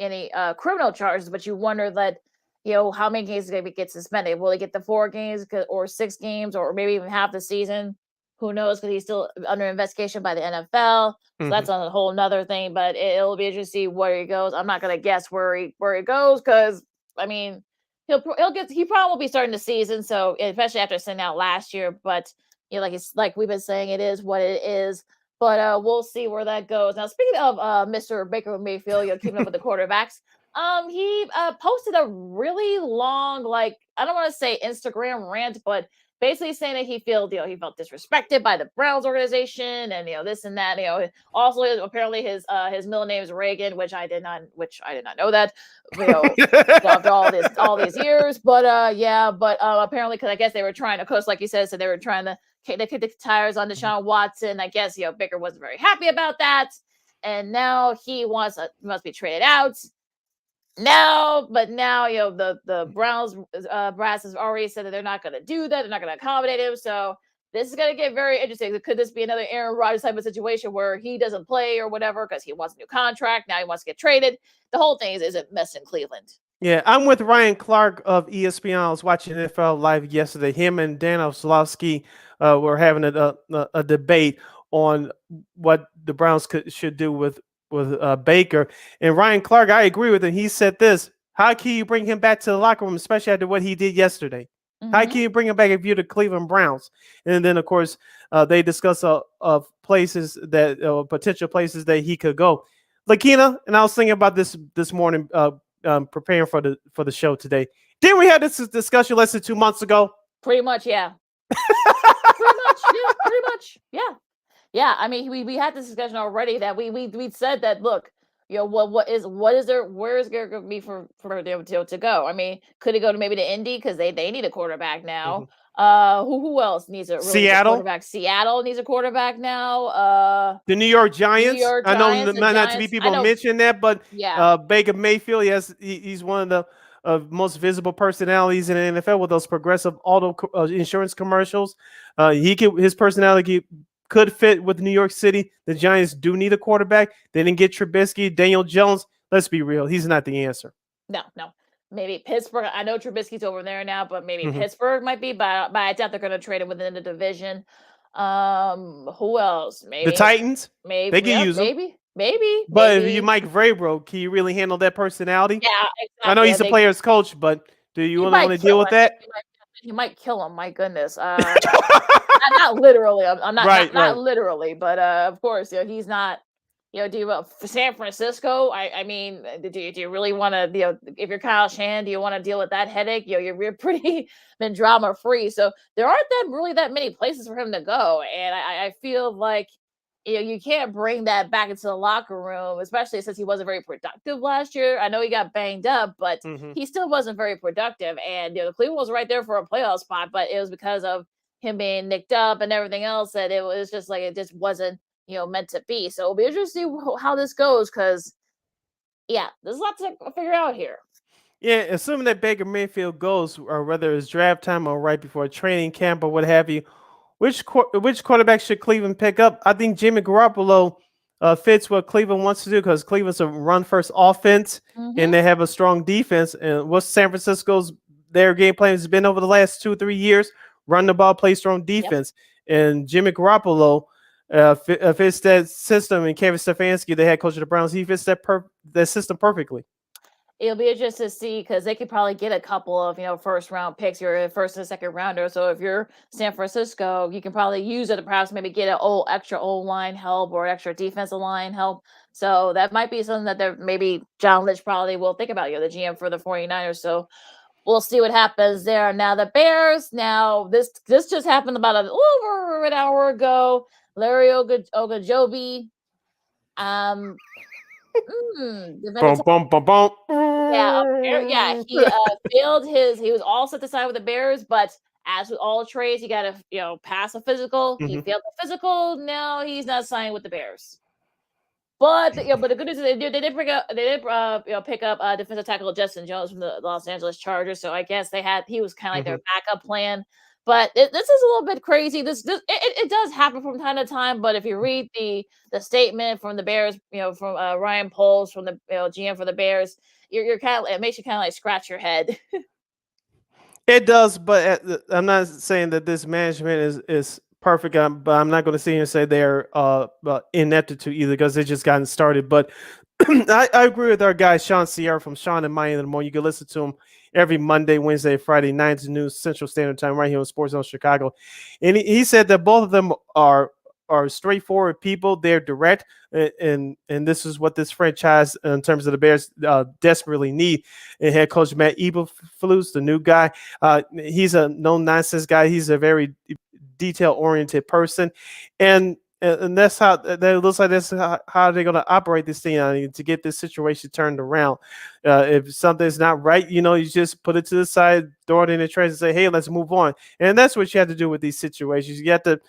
criminal charges. But you wonder that how many games is going to get suspended? Will he get the 4 games or 6 games or maybe even half the season? Who knows? Because he's still under investigation by the NFL. So that's a whole nother thing. But it'll be interesting to see where he goes. I'm not going to guess where he goes because I mean he probably will be starting the season. So especially after sitting out last year. But like we've been saying, it is what it is. But we'll see where that goes. Now, speaking of Mr. Baker Mayfield, keeping up with the quarterbacks. He posted a really long, I don't want to say Instagram rant, but basically saying that he felt disrespected by the Browns organization and this and that. Also apparently his middle name is Reagan, which I did not know that. After all these years, but apparently because I guess they were trying to, of course, like you said, so they were trying to kick the tires on Deshaun Watson. I guess Baker wasn't very happy about that, and now he must be traded out. Now, the Browns brass has already said that they're not going to do that. They're not going to accommodate him. So this is going to get very interesting. Could this be another Aaron Rodgers type of situation where he doesn't play or whatever because he wants a new contract? Now he wants to get traded. The whole thing is a mess in Cleveland. Yeah, I'm with Ryan Clark of ESPN. I was watching NFL Live yesterday. Him and Dan Orlovsky were having a debate on what the Browns should do with Baker. And Ryan Clark, I agree with him. He said this: how can you bring him back to the locker room, especially after what he did yesterday? How can you bring him back if you're the Cleveland Browns? And then, of course, they discuss of places that potential places that he could go. Lakeena, and I was thinking about this morning, preparing for the show today. Didn't we have this discussion less than 2 months ago? Pretty much, yeah. Pretty much, yeah. Yeah, I mean, we had this discussion already that we said that, look, where is there going to be for them to go? I mean, could he go to maybe the Indy because they need a quarterback now? Who else needs a quarterback? Seattle needs a quarterback now. The New York Giants. I know not too many people mention that, but Baker Mayfield, he's one of the most visible personalities in the NFL with those progressive auto insurance commercials. His personality could fit with New York City. The Giants do need a quarterback. They didn't get Trubisky. Daniel Jones, let's be real, he's not the answer. No. Maybe Pittsburgh. I know Trubisky's over there now, but maybe Pittsburgh might be. But I doubt they're going to trade him within the division. Who else? Maybe the Titans. Maybe they can use him. Maybe. But if you Mike Vrabel, can you really handle that personality? Yeah, exactly. I know he's a player's coach, but do you really want to deal with that? He might kill him. My goodness. Not literally. I'm not not literally, but of course, he's not. For San Francisco, I mean, do you really want to, if you're Kyle Shanahan, do you want to deal with that headache? You're pretty been drama free, so there aren't really that many places for him to go, and I feel like you can't bring that back into the locker room, especially since he wasn't very productive last year. I know he got banged up, but he still wasn't very productive, and the Cleveland was right there for a playoff spot, but it was because of him being nicked up and everything else that it was just like it just wasn't meant to be. So it'll be interesting to see how this goes because, there's lots to figure out here. Yeah, assuming that Baker Mayfield goes, or whether it's draft time or right before training camp or what have you, which quarterback should Cleveland pick up? I think Jimmy Garoppolo fits what Cleveland wants to do because Cleveland's a run-first offense and they have a strong defense. And what San Francisco's their game plan has been over the last 2-3 years: run the ball, play strong defense. And Jimmy Garoppolo fits that system, and Kevin Stefanski, the head coach of the Browns, he fits that system perfectly. It'll be interesting to see because they could probably get a couple of first round picks, your first and second rounder. So if you're San Francisco, you can probably use it to perhaps maybe get an extra line help or extra defensive line help. So that might be something that maybe John Lynch probably will think about. The GM for the 49ers. So we'll see what happens there. Now the Bears. Now this just happened about over an hour ago. Larry Ogunjobi, he failed he was all set to sign with the Bears, but as with all trades, you got to pass a physical. He failed the physical. Now he's not signing with the Bears. But the good news is they did pick up defensive tackle Justin Jones from the Los Angeles Chargers. So I guess he was kind of like their backup plan. But this is a little bit crazy. It does happen from time to time. But if you read the statement from the Bears, from Ryan Poles, from the GM for the Bears, you're kind of, it makes you kind of like scratch your head. It does, but I'm not saying that this management is perfect. But I'm not going to sit here and say they're ineptitude either, because they just gotten started. But I agree with our guy Sean Sierra from Sean and Miami in the Morning. You can listen to him every Monday, Wednesday, Friday, 9 to noon Central Standard Time, right here on Sports Zone Chicago. And he said that both of them are straightforward people. They're direct, and this is what this franchise, in terms of the Bears, desperately need. And head coach Matt Eberflus, the new guy, he's a no nonsense guy. He's a very detail oriented person, and that's how that looks like. That's how they're going to operate this thing to get this situation turned around. If something's not right, you just put it to the side, throw it in the trash, and say, "Hey, let's move on." And that's what you have to do with these situations. You have to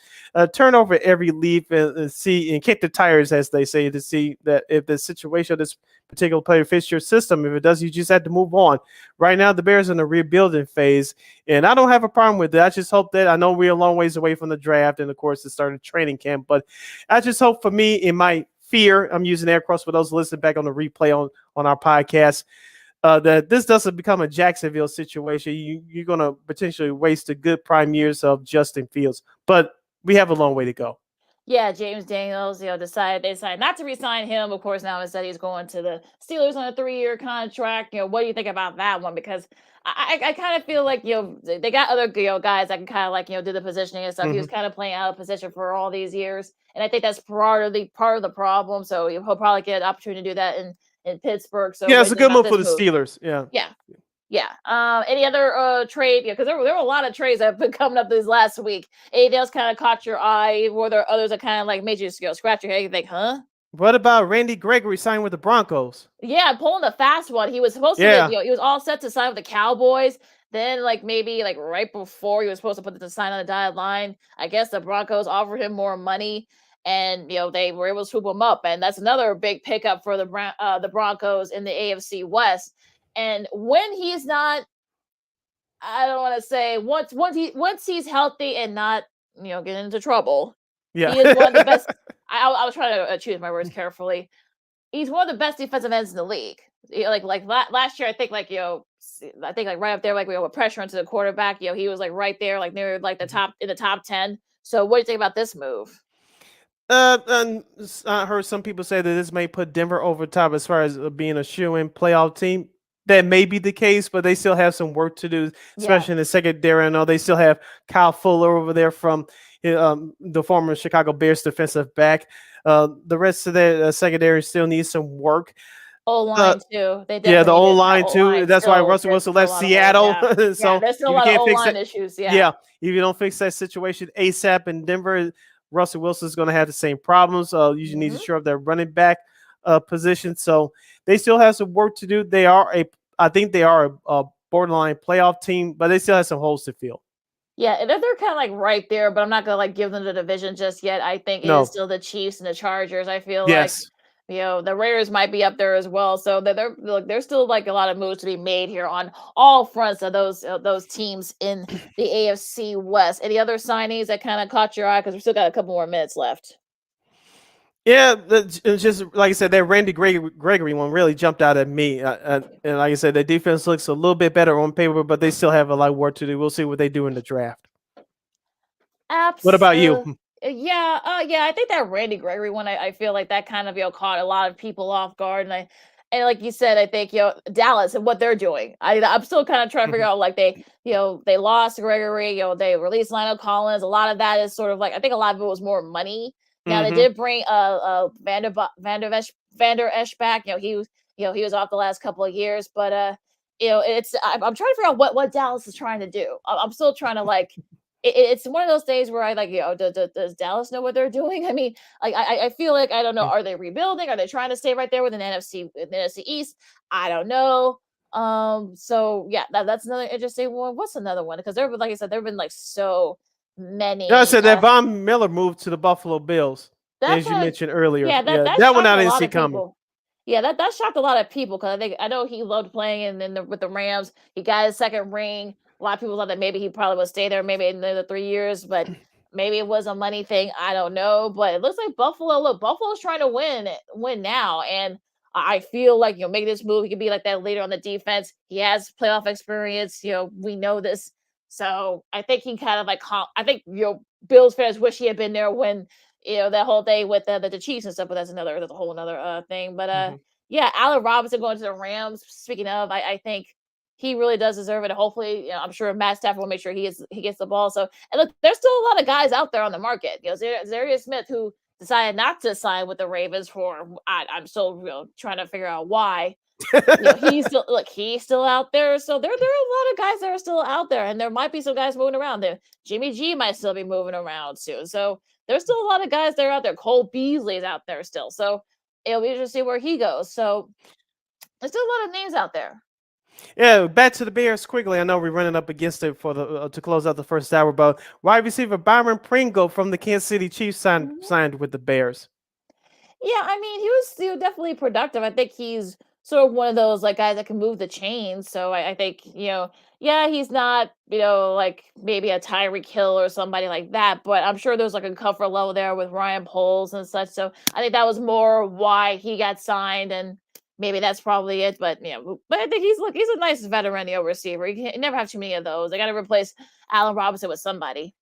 turn over every leaf and see and kick the tires, as they say, to see that if the situation of this particular player fits your system. If it does, you just have to move on. Right now, the Bears are in a rebuilding phase, and I don't have a problem with it. I just hope that, I know we're a long ways away from the draft and, of course, the start of training camp, but I just hope, for me, in my fear, I'm using air quotes for those listening back on the replay on our podcast, that this doesn't become a Jacksonville situation. You're going to potentially waste a good prime years of Justin Fields, but we have a long way to go. Yeah, James Daniels, they decided not to re-sign him. Of course, now instead he's going to the Steelers on a 3-year contract. What do you think about that one? Because I kind of feel like, they got other, guys that can kind of like, do the positioning and stuff. He was kind of playing out of position for all these years. And I think that's part of the problem. So he'll probably get an opportunity to do that in Pittsburgh. So yeah, it's a good move for the Steelers. Yeah. Yeah. Yeah. Any other trade? Yeah, because there were a lot of trades that have been coming up this last week. Anything else kind of caught your eye? Were there others that kind of like made you scratch your head and think, huh? What about Randy Gregory signing with the Broncos? Yeah, pulling the fast one. He was supposed to, he was all set to sign with the Cowboys. Then, maybe right before he was supposed to put the sign on the dotted line, I guess the Broncos offered him more money, and they were able to swoop him up. And that's another big pickup for the Broncos in the AFC West. And when he's not, I don't want to say once he's healthy and not getting into trouble. Yeah, he is one of the best. I was trying to choose my words carefully. He's one of the best defensive ends in the league. Last year, I think right up there, with pressure into the quarterback. He was right there, near the top in the top 10. So what do you think about this move? And I heard some people say that this may put Denver over top as far as being a shoe-in playoff team. That may be the case, but they still have some work to do, especially in the secondary. I know they still have Kyle Fuller over there from the former Chicago Bears defensive back. The rest of the secondary still needs some work. O-line too. They the O-line too. That's why Russell Wilson left Seattle. So there's still a lot of O-line issues. Yeah, if you don't fix that situation ASAP in Denver, Russell Wilson is going to have the same problems. You need to shore up their running back position. So they still have some work to do. I think they are a borderline playoff team, but they still have some holes to fill. Yeah, they're kind of right there, but I'm not gonna give them the division just yet. I think it is still the Chiefs and the Chargers. I feel like the Raiders might be up there as well. So there's still a lot of moves to be made here on all fronts of those teams in the AFC West. Any other signings that kind of caught your eye? Because we still got a couple more minutes left. Yeah, it's just like I said, that Randy Gregory one really jumped out at me. And like I said, the defense looks a little bit better on paper, but they still have a lot of work to do. We'll see what they do in the draft. Absolutely. What about you? Yeah, I think that Randy Gregory one, I feel like that kind of caught a lot of people off guard, and like you said, I think Dallas and what they're doing. I'm still kind of trying to figure out they lost Gregory, they released Lionel Collins. A lot of that is sort of I think a lot of it was more money. Now they did bring Vander Esch back. He was off the last couple of years, but I'm trying to figure out what Dallas is trying to do. I'm still trying to it's one of those days where I does Dallas know what they're doing? I mean, I feel like I don't know. Are they rebuilding? Are they trying to stay right there with an NFC East? I don't know. So yeah, that's another interesting one. What's another one? Because like I said, there've been so many. I said that Von Miller moved to the Buffalo Bills, as you mentioned earlier. Yeah, that one I didn't see coming. Yeah, that shocked a lot of people because I know he loved playing with the Rams. He got his second ring A lot of people thought that maybe he probably would stay there maybe another 3 years, but maybe it was a money thing. I don't know. But it looks like Buffalo. Look, Buffalo's trying to win now, and I feel like making this move, he could be like that later on the defense. He has playoff experience. We know this, so I think he kind of like. I think Bills fans wish he had been there when that whole thing with the Chiefs and stuff. But that's a whole another thing. But yeah, Allen Robinson going to the Rams. Speaking of, I think he really does deserve it. Hopefully, I'm sure Matt Stafford will make sure he gets the ball. So, and look, there's still a lot of guys out there on the market. Zarius Smith, who decided not to sign with the Ravens for I'm still trying to figure out why. He's still out there. So there are a lot of guys that are still out there, and there might be some guys moving around there. Jimmy G might still be moving around soon. So there's still a lot of guys that are out there. Cole Beasley's out there still. So it'll be interesting to see where he goes. So there's still a lot of names out there. Yeah, back to the Bears quickly. I know we're running up against it for the to close out the first hour, but wide receiver Byron Pringle from the Kansas City Chiefs signed with the Bears. Yeah, I mean, he was still definitely productive. I think he's sort of one of those guys that can move the chains. So I think, yeah, he's not, like maybe a Tyreek Hill or somebody like that, but I'm sure there's a comfort level there with Ryan Poles and such. So I think that was more why he got signed, and maybe that's probably it. But but I think he's a nice veteran receiver. You can never have too many of those. They got to replace Allen Robinson with somebody.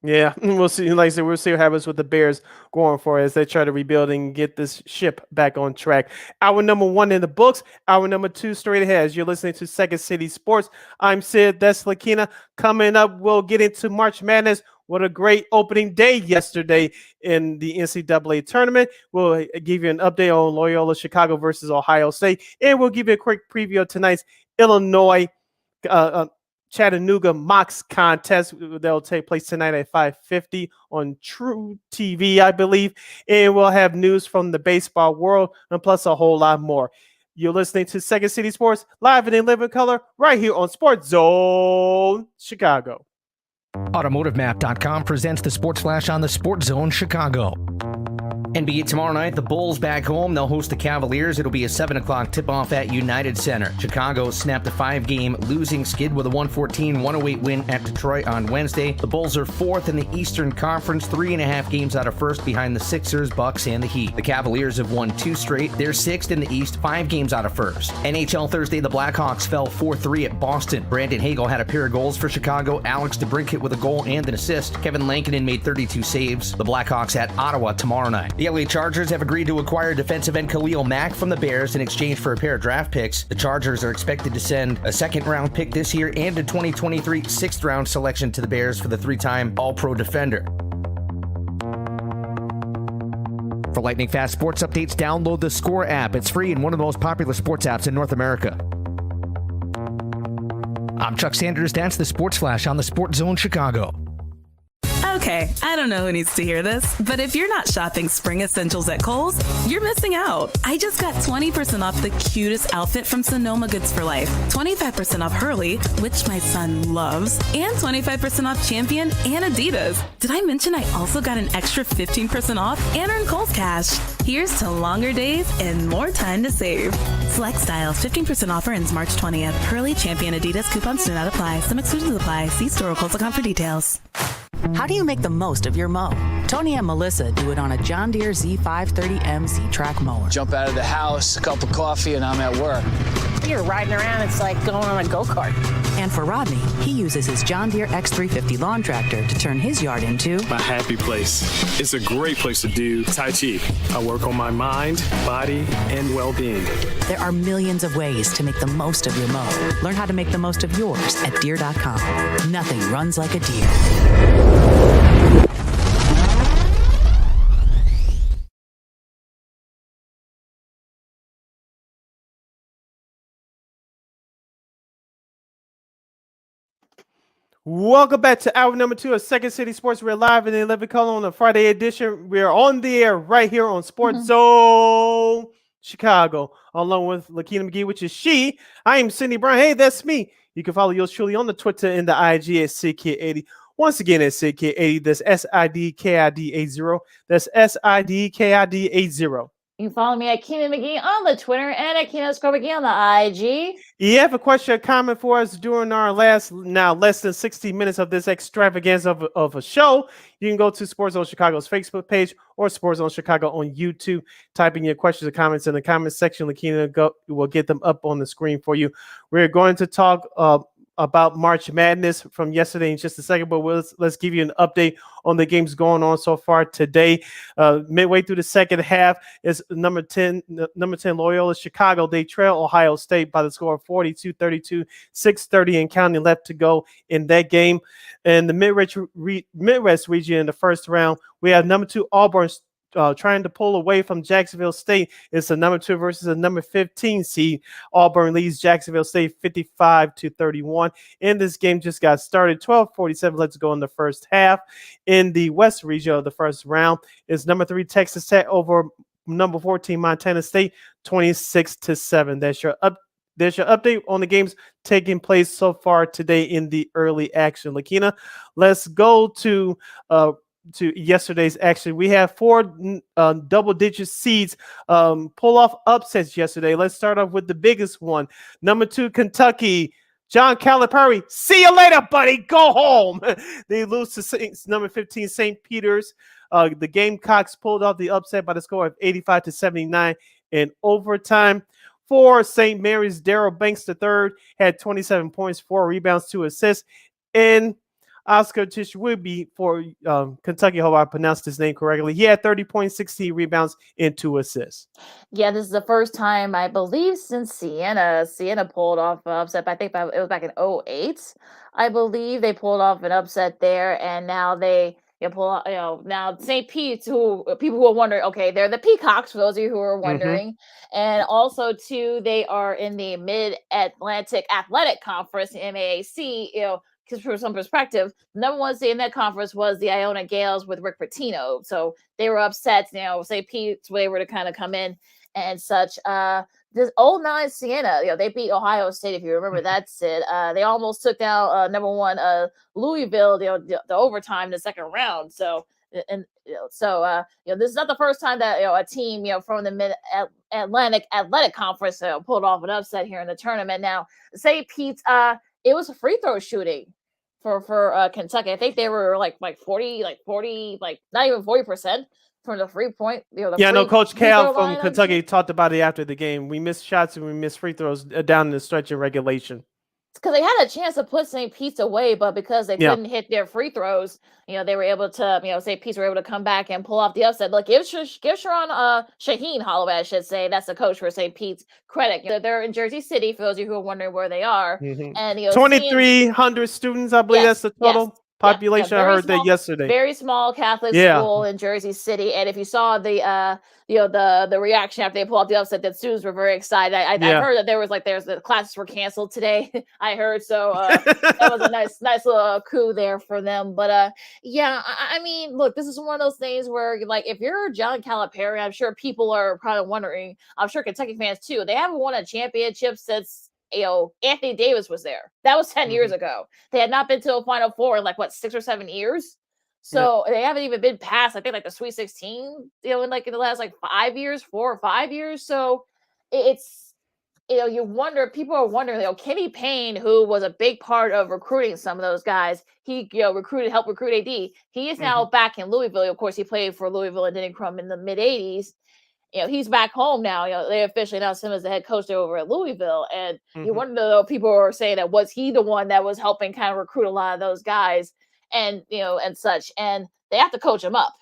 Yeah, we'll see. Like I said, we'll see what happens with the Bears going for as they try to rebuild and get this ship back on track. Hour number 1 in the books. Hour number 2 straight ahead. As you're listening to Second City Sports, I'm Sid. That's Lakeena. Coming up, we'll get into March Madness. What a great opening day yesterday in the NCAA tournament. We'll give you an update on Loyola Chicago versus Ohio State, and we'll give you a quick preview of tonight's Illinois Chattanooga Mox contest that will take place tonight at 5:50 on True TV, I believe. And we'll have news from the baseball world and plus a whole lot more. You're listening to Second City Sports live and in living color right here on Sports Zone Chicago. AutomotiveMap.com presents the Sports Flash on the Sports Zone Chicago. NBA tomorrow night, the Bulls back home. They'll host the Cavaliers. It'll be a 7 o'clock tip-off at United Center. Chicago snapped a 5-game losing skid with a 114-108 win at Detroit on Wednesday. The Bulls are 4th in the Eastern Conference, 3.5 games out of first behind the Sixers, Bucks, and the Heat. The Cavaliers have won 2 straight. They're 6th in the East, 5 games out of first. NHL Thursday, the Blackhawks fell 4-3 at Boston. Brandon Hagel had a pair of goals for Chicago. Alex DeBrincat with a goal and an assist. Kevin Lankinen made 32 saves. The Blackhawks at Ottawa tomorrow night. The LA Chargers have agreed to acquire defensive end Khalil Mack from the Bears in exchange for a pair of draft picks. The Chargers are expected to send a second-round pick this year and a 2023 sixth-round selection to the Bears for the 3-time All-Pro defender. For lightning fast sports updates, download the Score app. It's free and one of the most popular sports apps in North America. I'm Chuck Sanders. That's the Sports Flash on the Sports Zone Chicago. Okay, I don't know who needs to hear this, but if you're not shopping spring essentials at Kohl's, you're missing out. I just got 20% off the cutest outfit from Sonoma Goods for Life, 25% off Hurley, which my son loves, and 25% off Champion and Adidas. Did I mention I also got an extra 15% off and earned Kohl's cash? Here's to longer days and more time to save. Select styles, 15% offer ends March 20th. Hurley, Champion, Adidas, coupons do not apply. Some exclusions apply. See store or Kohl's.com for details. How do you make the most of your mow? Tony and Melissa do it on a John Deere Z530M Z-Track mower. Jump out of the house, a cup of coffee, and I'm at work. You're riding around, it's like going on a go-kart. And for Rodney, he uses his John Deere X350 lawn tractor to turn his yard into My happy place. It's a great place to do Tai Chi. I work on my mind, body, and well-being. There are millions of ways to make the most of your mow. Learn how to make the most of yours at Deere.com. Nothing runs like a Deere. Welcome back to hour number 2 of Second City Sports. We're live in the 11 color on the Friday edition. We're on the air right here on Sports Zone Chicago, along with Lakeena McGee, which is she. I am Cindy Brown. Hey, that's me. You can follow yours truly on the Twitter and the IG at SidKid80. Once again, at SidKid80. That's SIDKID80. That's SIDKID80. You can follow me at Keenan McGee on the Twitter and at Keenan_McGee on the IG. You have a question or comment for us during our less than 60 minutes of this extravaganza of a show, you can go to Sports Zone Chicago's Facebook page or Sports Zone Chicago on YouTube. Type in your questions or comments in the comment section. Lakeena will get them up on the screen for you. We're going to talk about March Madness from yesterday in just a second, but let's give you an update on the games going on so far today. Midway through the second half is number 10 Loyola Chicago. They trail Ohio State by the score of 42-32, 6:30 and counting left to go in that game. In the Midwest region in the first round, we have number 2 Auburn trying to pull away from Jacksonville State. It's the number 2 versus the number 15 seed. Auburn leads Jacksonville State 55-31. And this game just got started. 12:47 left to go in the first half. In the West region of the first round is number 3 Texas Tech over number 14 Montana State 26-7. There's your update on the games taking place so far today in the early action. Lakeena, let's go to yesterday's action. We have 4 double-digit seeds pull off upsets yesterday. Let's start off with the biggest one. Number 2 Kentucky. John Calipari, see you later, buddy. Go home. They lose to number 15 St. Peter's. The Gamecocks pulled off the upset by the score of 85-79 in overtime. For St. Mary's, Darrell Banks III had 27 points, 4 rebounds, 2 assists. And Oscar Tishwibi for Kentucky, hope I pronounced his name correctly. He had 30 points, 16 rebounds, and 2 assists. Yeah, this is the first time, I believe, since Siena pulled off an upset. I think it was back in 2008. I believe they pulled off an upset there, and now they now St. Pete's, who people who are wondering, okay, they're the Peacocks, for those of you who are wondering. And also, too, they are in the Mid-Atlantic Athletic Conference, MAAC, because for some perspective, the number 1 seed in that conference was the Iona Gales with Rick Pitino. So they were upset, St. Pete's were able to kind of come in and such. This old 9 Siena, they beat Ohio State, if you remember that, Sid. They almost took down number 1 Louisville, the overtime in the second round. So this is not the first time that a team from the Mid-Atlantic Athletic Conference pulled off an upset here in the tournament. Now, St. Pete's, it was a free throw shooting for Kentucky. I think they were like 40, not even 40% from the free point. Coach Cal from Kentucky talked about it after the game. We missed shots and we missed free throws down in the stretch of regulation. Because they had a chance to put St. Pete's away, but because they couldn't hit their free throws, they were able to, St. Pete's were able to come back and pull off the upset. Look, give Sharon Shaheen Holloway, I should say, that's the coach for St. Pete's, credit. They're in Jersey City, for those of you who are wondering where they are. And 2,300 students, I believe that's the total population. I heard that yesterday. Very small Catholic school in Jersey City, and if you saw the reaction after they pulled out the upset, that students were very excited. I heard that the classes were canceled today. I heard, so that was a nice little coup there for them. But I mean, look, this is one of those things where, like, if you're John Calipari, I'm sure people are probably wondering. I'm sure Kentucky fans too. They haven't won a championship since Anthony Davis was there. That was 10 years ago. They had not been to a Final Four in 6 or 7 years. So they haven't even been past, I think, the Sweet 16, in the last 5 years, 4 or 5 years. So it's, you wonder, people are wondering, Kenny Payne, who was a big part of recruiting some of those guys, he, helped recruit AD. He is now back in Louisville. Of course, he played for Louisville and Denny Crum in the mid 80s. He's back home now. They officially announced him as the head coach over at Louisville. And you wonder, though, people are saying that was he the one that was helping kind of recruit a lot of those guys and, and such. And they have to coach him up.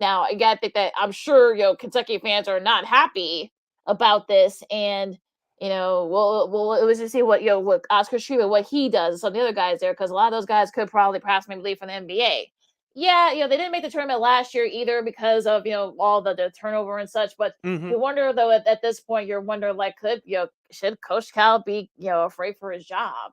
Now, you got to think that I'm sure, Kentucky fans are not happy about this. And, we'll just see what Oscar Schubert, what he does, and some of the other guys there, because a lot of those guys could probably perhaps maybe leave from the NBA. Yeah, they didn't make the tournament last year either because of, all the turnover and such. But you wonder, though, at this point, you're wondering, should Coach Cal be, afraid for his job?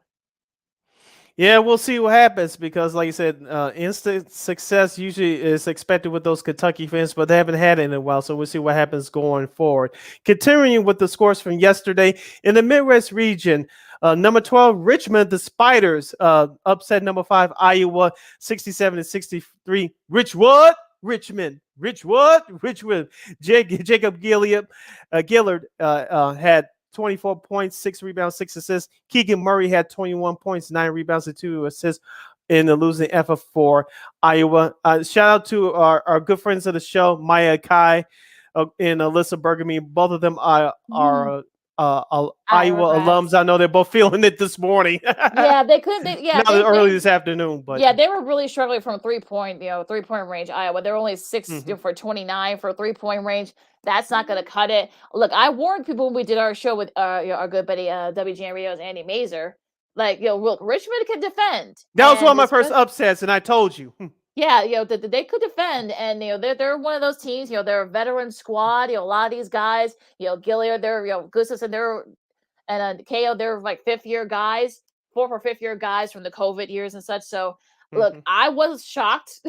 Yeah, we'll see what happens because, like you said, instant success usually is expected with those Kentucky fans, but they haven't had it in a while, so we'll see what happens going forward. Continuing with the scores from yesterday, in the Midwest region, number 12, Richmond, the Spiders, upset number 5, Iowa, 67-63. Rich what? Richmond. Richmond. Jacob Gillard had 24 points, 6 rebounds, 6 assists. Keegan Murray had 21 points, 9 rebounds, and 2 assists in the losing effort for Iowa. Shout out to our good friends of the show, Maya Kai and Alyssa Bergamy. Both of them are Iowa alums. I know they're both feeling it this morning. Yeah, they could. Early this afternoon, but yeah, they were really struggling from 3-point range. Iowa, they're only 6 for 29 for 3-point range. That's not going to cut it. Look, I warned people when we did our show with our good buddy WGN Radio's Andy Mazer. Like, look, Richmond can defend. That was one of my first upsets, and I told you. Yeah, they could defend, and they're one of those teams. They're a veteran squad. A lot of these guys, Gilliard, they're Gustafson, and KO, they're like 5th-year guys, 4th or 5th-year guys from the COVID years and such. So, look, I was shocked.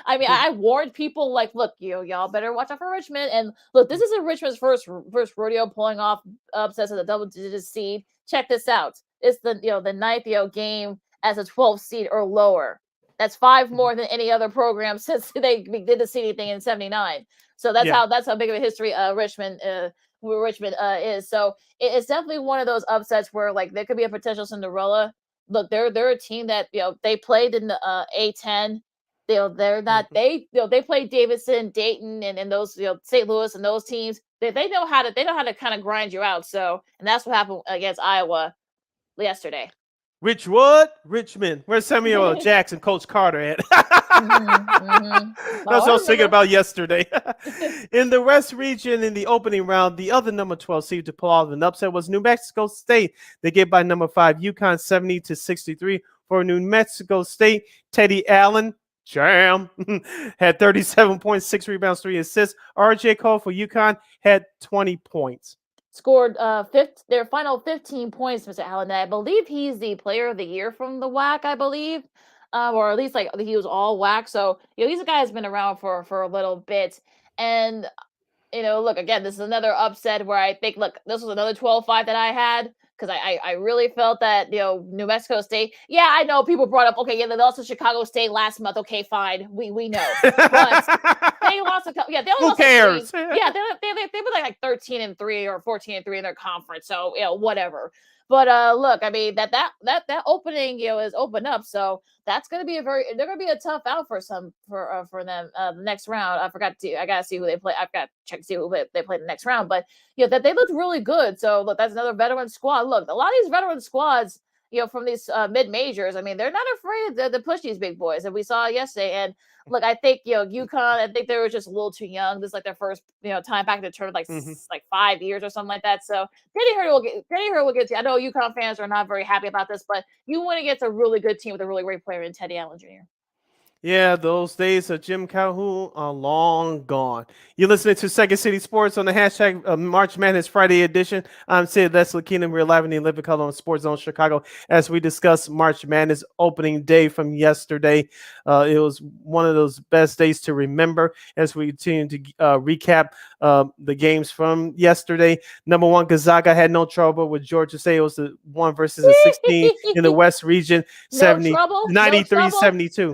I mean, I warned people like, look, y'all better watch out for Richmond. And look, this isn't Richmond's first rodeo pulling off upsets as a double-digit seed. Check this out. It's the 9th game as a 12th seed or lower. That's 5 more than any other program since they did the seeding thing in '79. So that's how big of a history Richmond is. So it's definitely one of those upsets where like there could be a potential Cinderella. Look, they're a team that they played in the A10. They played Davidson, Dayton, and those St. Louis and those teams. They know how to kind of grind you out. So, and that's what happened against Iowa yesterday. Richmond. Where's Samuel Jackson, Coach Carter at? That's what I was thinking about yesterday. In the West region, in the opening round, the other number 12 seed to pull off an upset was New Mexico State. They get by number 5 UConn 70-63 for New Mexico State. Teddy Allen, jam, had 37 points, 6 rebounds, 3 assists. RJ Cole for UConn had 20 points. Scored their final 15 points, Mr. Allen. I believe he's the player of the year from the WAC, I believe. Or at least like he was all WAC. So, he's a guy who's been around for a little bit. And, look, again, this is another upset where I think, look, this was another 12-5 that I had. Because I really felt that, New Mexico State. Yeah, I know people brought up, okay, they lost to Chicago State last month. Okay, fine. We know. But they lost they only Who lost cares? Yeah, they were like 13-3 or 14-3 in their conference. So, whatever. But look, I mean that opening is open up, so that's gonna be they're gonna be a tough out for them the next round. I gotta see who they play. I've got to check to see who they play the next round, but that they looked really good. So look, that's another veteran squad. Look, a lot of these veteran squads, from these mid majors, I mean they're not afraid to push these big boys, and we saw it yesterday. And look, I think UConn, I think they were just a little too young. This is like their first time back in the tournament, like 5 years or something like that. So Teddy Hurd will get to. I know UConn fans are not very happy about this, but you want to get a really good team with a really great player in Teddy Allen Jr. Yeah, those days of Jim Calhoun are long gone. You're listening to Second City Sports on the hashtag March Madness Friday edition. I'm Sid, that's Lakeena. We're live in the Living Color on Sports Zone Chicago as we discuss March Madness opening day from yesterday. It was one of those best days to remember as we continue to recap the games from yesterday. Number 1, Gonzaga had no trouble with Georgia State. It was the 1 versus a 16 in the West region, 93-72.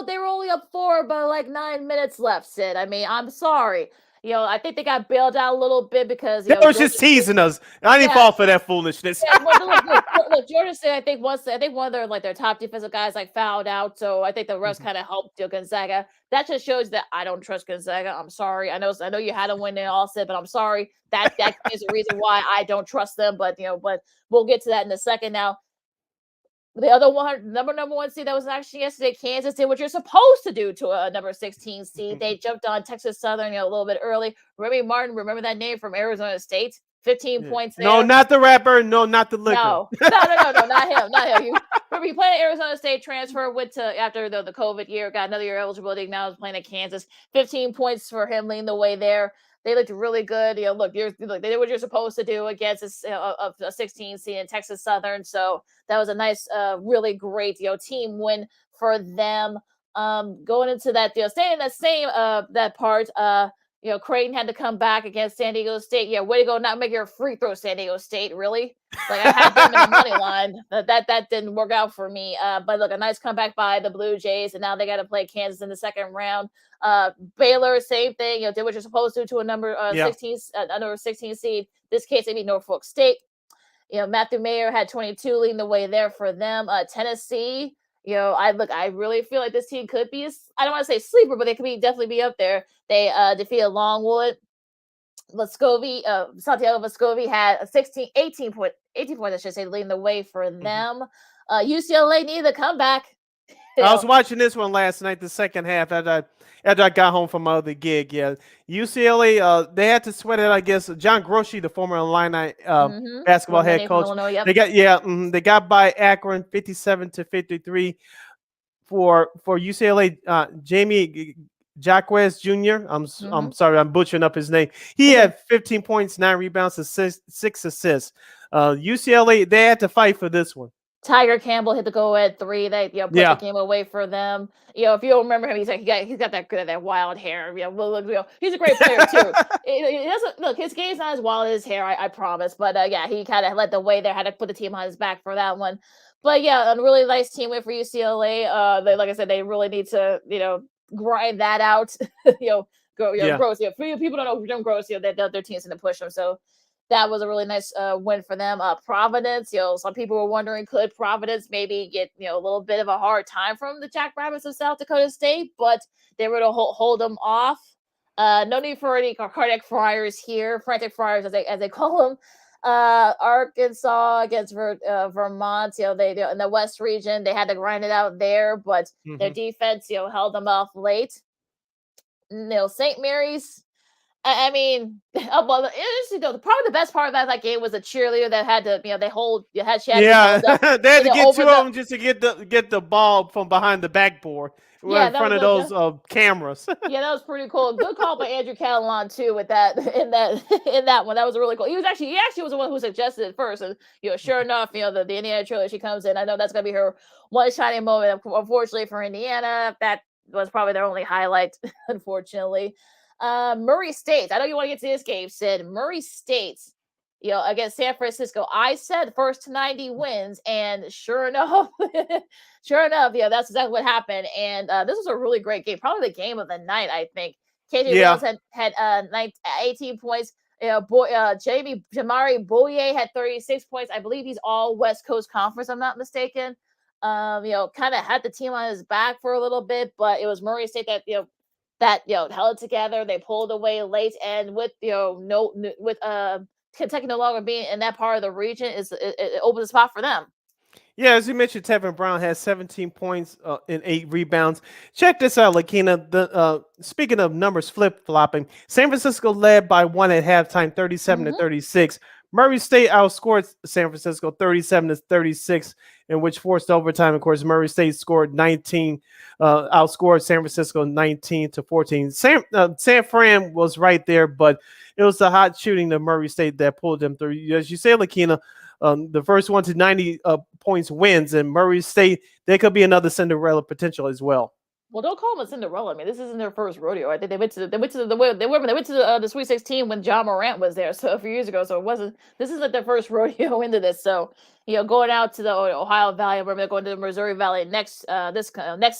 They were only up 4, but like 9 minutes left, Sid. I mean, I'm sorry. I think they got bailed out a little bit because they were just teasing us. I didn't fall for that foolishness. Yeah, look, Georgia State, I think one of their top defensive guys like fouled out, so I think the refs kind of helped Gonzaga. That just shows that I don't trust Gonzaga. I'm sorry. I know you had a win in all, Sid, but I'm sorry. That is the reason why I don't trust them. But but we'll get to that in a second. Now, the other one, number 1 seed that was actually yesterday, Kansas did what you're supposed to do to a number 16 seed. They jumped on Texas Southern a little bit early. Remy Martin, remember that name from Arizona State? 15 points there. No, not the rapper. No, not the liquor. No, not him. Not him. He played at Arizona State, transfer, went to after the COVID year, got another year eligibility. Now he's playing at Kansas. 15 points for him, leading the way there. They looked really good. Look, they did what you're supposed to do against a 16 seed in Texas Southern. So that was a nice, really great, team win for them. Going into that, staying in that same that part. Creighton had to come back against San Diego State. Yeah, way to go, not make your free throw, San Diego State. Really? Like I had them in the money line. That didn't work out for me. But look, a nice comeback by the Blue Jays, and now they got to play Kansas in the second round. Baylor, same thing. Did what you're supposed to a number 16, number 16 seed. This case, they beat Norfolk State. Matthew Mayer had 22, leading the way there for them. Tennessee. I really feel like this team could be, I don't want to say sleeper, but they could definitely be up there. They defeated Longwood. Santiago Vescovi had 18 points, I should say, leading the way for them. UCLA needed a comeback. I was watching this one last night, the second half, after I got home from my other gig. Yeah, UCLA, they had to sweat it. I guess John Groschi, the former Illini basketball head coach, Illinois, yep. They got by Akron 57-53 for UCLA. Jamie Jacquez Jr. I'm sorry, I'm butchering up his name. He had 15 points, 9 rebounds, 6 assists. UCLA, they had to fight for this one. Tiger Campbell hit the go-ahead 3. They put the game away for them. If you don't remember him, he's got that wild hair. He's a great player too. It doesn't look, his game's not as wild as his hair, I promise. But he kind of led the way there. Had to put the team on his back for that one. But a really nice team win for UCLA. Like I said, they really need to grind that out. Gross. People don't know Jim Gross. Their team's going to push them. So that was a really nice win for them. Providence, some people were wondering, could Providence maybe get a little bit of a hard time from the Jackrabbits of South Dakota State, but they were to hold them off. No need for any cardiac friars here, frantic friars as they call them. Arkansas against Vermont, they in the West region, they had to grind it out there, but their defense, held them off late. St. Mary's. I mean, probably the best part about that game was the cheerleader that had to, they had they had to get 2 of them just to get the ball from behind the backboard. In front of those cameras. That was pretty cool. Good call by Andrew Catalan too with that in that one. That was really cool. He actually was the one who suggested it first, and sure enough, the Indiana cheerleader, she comes in. I know that's gonna be her one shining moment. Unfortunately for Indiana, that was probably their only highlight. Unfortunately. Murray State. I know you want to get to this game, Sid. Murray State, against San Francisco. I said first to 90 wins, and sure enough, that's exactly what happened. And this was a really great game, probably the game of the night, I think. KJ Wills had 18 points. Jamari Boye had 36 points. I believe he's all West Coast Conference, I'm not mistaken. Kind of had the team on his back for a little bit, but it was Murray State that held it together. They pulled away late, and with Kentucky no longer being in that part of the region, it opens a spot for them. Yeah, as you mentioned, Tevin Brown has 17 points and 8 rebounds. Check this out, Lakeena. Speaking of numbers flip-flopping, San Francisco led by 1 at halftime, 37-36. Murray State outscored San Francisco 37-36, in which forced overtime. Of course, Murray State scored 19, outscored San Francisco 19-14. San Fran was right there, but it was the hot shooting of Murray State that pulled them through. As you say, Lakeena, the first one to 90 points wins, and Murray State, there could be another Cinderella potential as well. Well, don't call them a Cinderella. I mean, this isn't their first rodeo. I think they went to the Sweet 16 when John Morant was there, so a few years ago. So it wasn't. This isn't their first rodeo into this. So going out to the Ohio Valley, remember they're going to the Missouri Valley next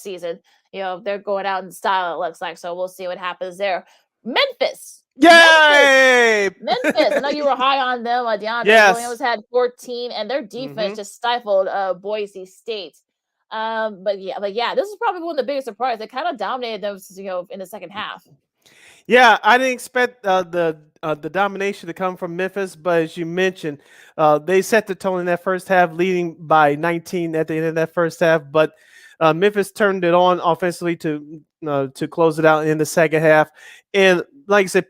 season. They're going out in style. It looks like. So we'll see what happens there. Memphis. Yay! Memphis. I know you were high on them. DeAndre Williams had 14, and their defense just stifled Boise State. But this is probably one of the biggest surprises. They kind of dominated them, in the second half. Yeah, I didn't expect the domination to come from Memphis, but as you mentioned, they set the tone in that first half, leading by 19 at the end of that first half. But Memphis turned it on offensively to close it out in the second half, and like I said,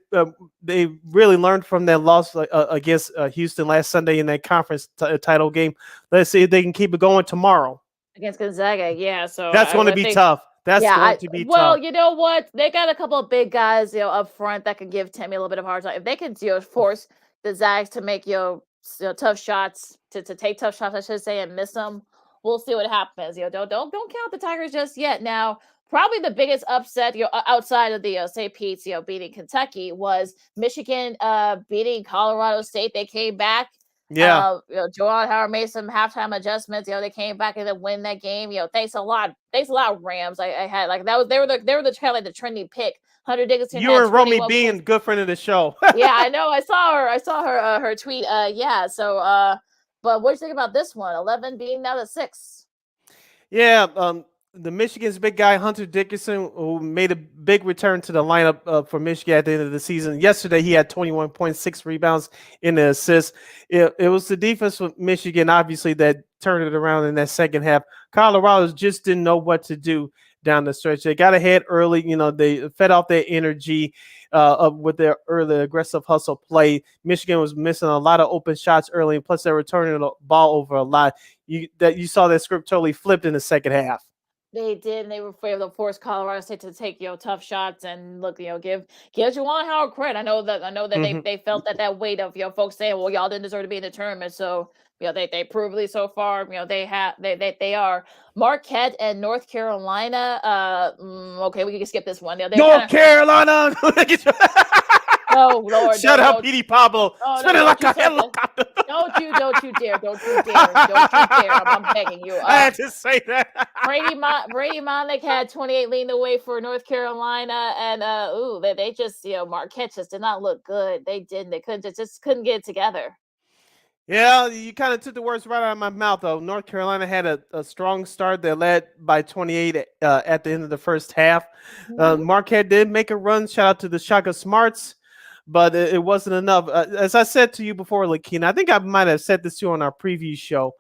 they really learned from that loss against Houston last Sunday in that conference title game. Let's see if they can keep it going tomorrow against Gonzaga. So that's going to be tough. That's going to be tough. Well, you know what? They got a couple of big guys, up front that can give Timmy a little bit of a hard time. If they can, force the Zags to make tough shots, to take tough shots, I should say, and miss them, we'll see what happens. Don't count the Tigers just yet. Now, probably the biggest upset, outside of the St. Pete's, beating Kentucky, was Michigan beating Colorado State. They came back. Yeah. Joel Howard made some halftime adjustments. They came back and then win that game. Thanks a lot. Thanks a lot, Rams. I had like that was they were the kind of like the trendy pick. Hunter Dickinson You had and Romy 21 being points. good friend of the show. Yeah, I know. I saw her tweet. Yeah. So but what do you think about this one? 11 being now to 6. Yeah, the Michigan's big guy, Hunter Dickinson, who made a big return to the lineup for Michigan at the end of the season. Yesterday, he had 21.6 rebounds in the assist. It was the defense for Michigan, obviously, that turned it around in that second half. Colorado just didn't know what to do down the stretch. They got ahead early. They fed off their energy with their early aggressive hustle play. Michigan was missing a lot of open shots early, and plus they were turning the ball over a lot. You saw that script totally flipped in the second half. They did, and they were able to force Colorado State to take tough shots and look, give Juwan Howard credit. I know that they felt that weight of folks saying, well, y'all didn't deserve to be in the tournament, so they proved so far they are. Marquette and North Carolina. Okay, we can skip this one. North Carolina. Oh Lord! Shut up, Petey Pablo. Spin it like a helicopter. Don't you dare! Don't you dare! I'm begging you. I had to say that. Brady Monick had 28 leading the way for North Carolina, and they just Marquette just did not look good. They didn't. They just couldn't get it together. Yeah, you kind of took the words right out of my mouth, though. North Carolina had a strong start. They led by 28 at the end of the first half. Marquette did make a run. Shout out to the Shaka Smarts. But it wasn't enough. As I said to you before, Lakeena, I think I might have said this to you on our preview show.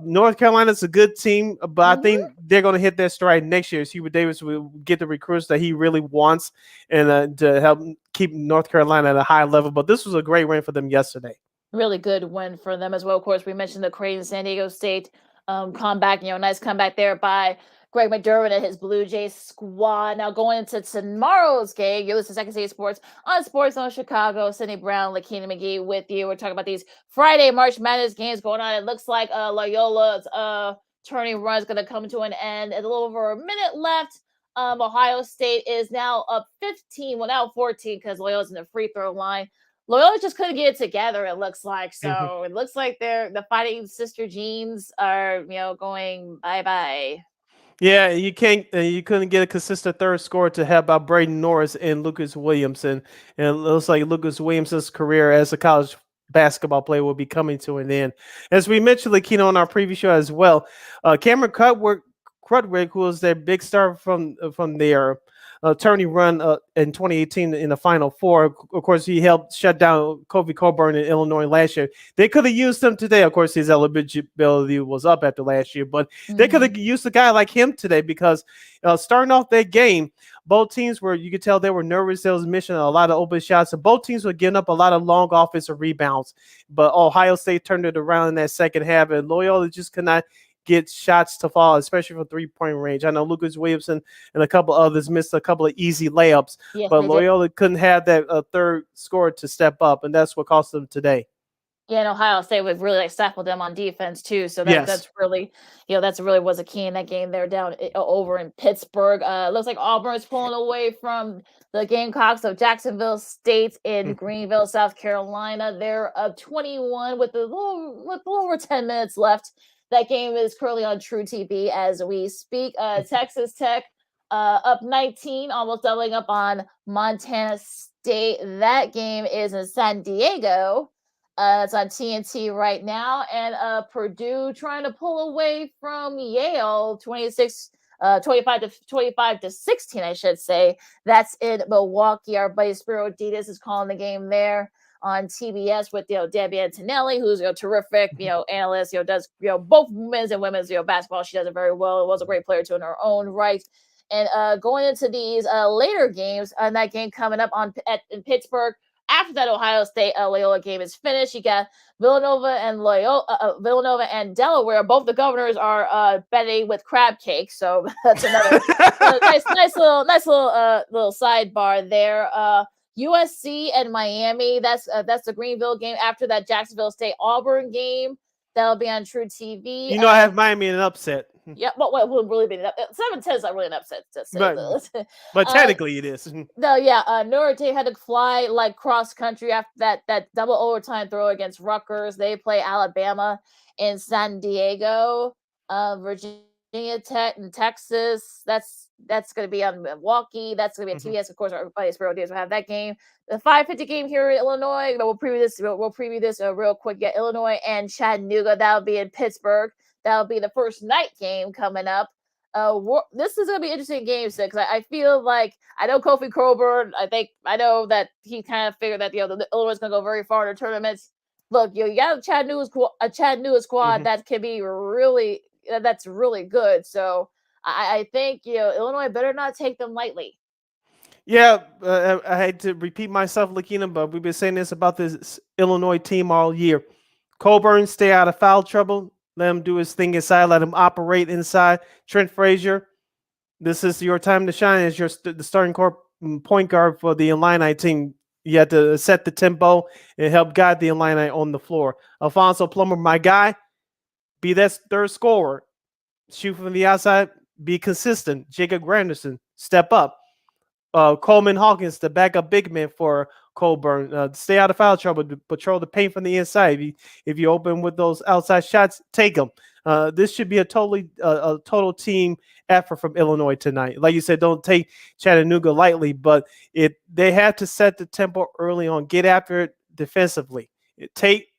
North Carolina's a good team, but I think they're going to hit their stride next year. Hubert Davis will get the recruits that he really wants and to help keep North Carolina at a high level. But this was a great win for them yesterday. Really good win for them as well. Of course, we mentioned the Creighton San Diego State comeback. Nice comeback there by Greg McDermott and his Blue Jays squad. Now going into tomorrow's game, you listen to Second City Sports on Sports Zone Chicago. Sydney Brown, Lakeena McGee with you. We're talking about these Friday March Madness games going on. It looks like Loyola's turning run is going to come to an end. It's a little over a minute left. Ohio State is now up 15. Well, now 14 because Loyola's in the free throw line. Loyola just couldn't get it together, it looks like. So it looks like the Fighting Sister Jeans are, going bye-bye. Yeah, you couldn't get a consistent third scorer to help out Braden Norris and Lucas Williamson. And it looks like Lucas Williamson's career as a college basketball player will be coming to an end. As we mentioned, Lakeena, on our previous show as well, Cameron Krutwig, who was their big star from their turning run in 2018 in the Final Four. Of course, he helped shut down Kofi Cockburn in Illinois last year. They could have used him today. Of course, his eligibility was up after last year, but they could have used a guy like him today because starting off that game, both teams you could tell they were nervous. They was missing a lot of open shots, and both teams were giving up a lot of long offensive rebounds. But Ohio State turned it around in that second half, and Loyola just could not get shots to fall, especially from three-point range. I know Lucas Williamson and a couple others missed a couple of easy layups, but Loyola couldn't have that third scorer to step up, and that's what cost them today. Yeah, and Ohio State would really stifle them on defense too. So that's really, that's really was a key in that game. They're down over in Pittsburgh. Looks like Auburn's pulling away from the Gamecocks of Jacksonville State in Greenville, South Carolina. They're up 21 with a little over 10 minutes left. That game is currently on True TV as we speak. Texas Tech up 19, almost doubling up on Montana State. That game is in San Diego. It's on TNT right now. And Purdue trying to pull away from Yale, 25 to 16, I should say. That's in Milwaukee. Our buddy Spiro Adidas is calling the game there on TBS with Debbie Antonelli, who's terrific analyst, does both men's and women's basketball. She does it very well. It was a great player too in her own right. And going into these later games, that game coming up in Pittsburgh. After that Ohio State Loyola game is finished, you got Villanova and Delaware. Both the governors are betting with crab cake, so that's another nice little sidebar there. USC and Miami. That's the Greenville game. After that Jacksonville State Auburn game, that'll be on True TV. I have Miami in an upset. Yeah, what would really be 7-10 is not really an upset. But technically it is. No, yeah, Notre Dame had to fly like cross country after that double overtime throw against Rutgers. They play Alabama in San Diego, Virginia Tech and Texas. That's going to be on Milwaukee. That's going to be at TBS. Of course, our buddies Sparrow Days will have that game. The 5:50 game here in Illinois. We'll preview this. We'll preview this real quick. Yeah, Illinois and Chattanooga. That'll be in Pittsburgh. That'll be the first night game coming up. This is gonna be an interesting game, because I feel like I know Kofi Coburn. I know that he kind of figured that the Illinois is gonna go very far in the tournaments. Look, you got a Chattanooga squad that can be that's really good. So I think Illinois better not take them lightly. Yeah, I hate to repeat myself, Lakeena, but we've been saying this about this Illinois team all year. Coburn, stay out of foul trouble. Let him do his thing inside. Let him operate inside. Trent Frazier, this is your time to shine as the starting point guard for the Illini team. You have to set the tempo and help guide the Illini on the floor. Alfonso Plummer, my guy, be that third scorer. Shoot from the outside. Be consistent. Jacob Granderson, step up. Coleman Hawkins, the backup big man for Coburn. Stay out of foul trouble. Patrol the paint from the inside. If you open with those outside shots, take them. This should be a total team effort from Illinois tonight. Like you said, don't take Chattanooga lightly, but they have to set the tempo early on. Get after it defensively. Take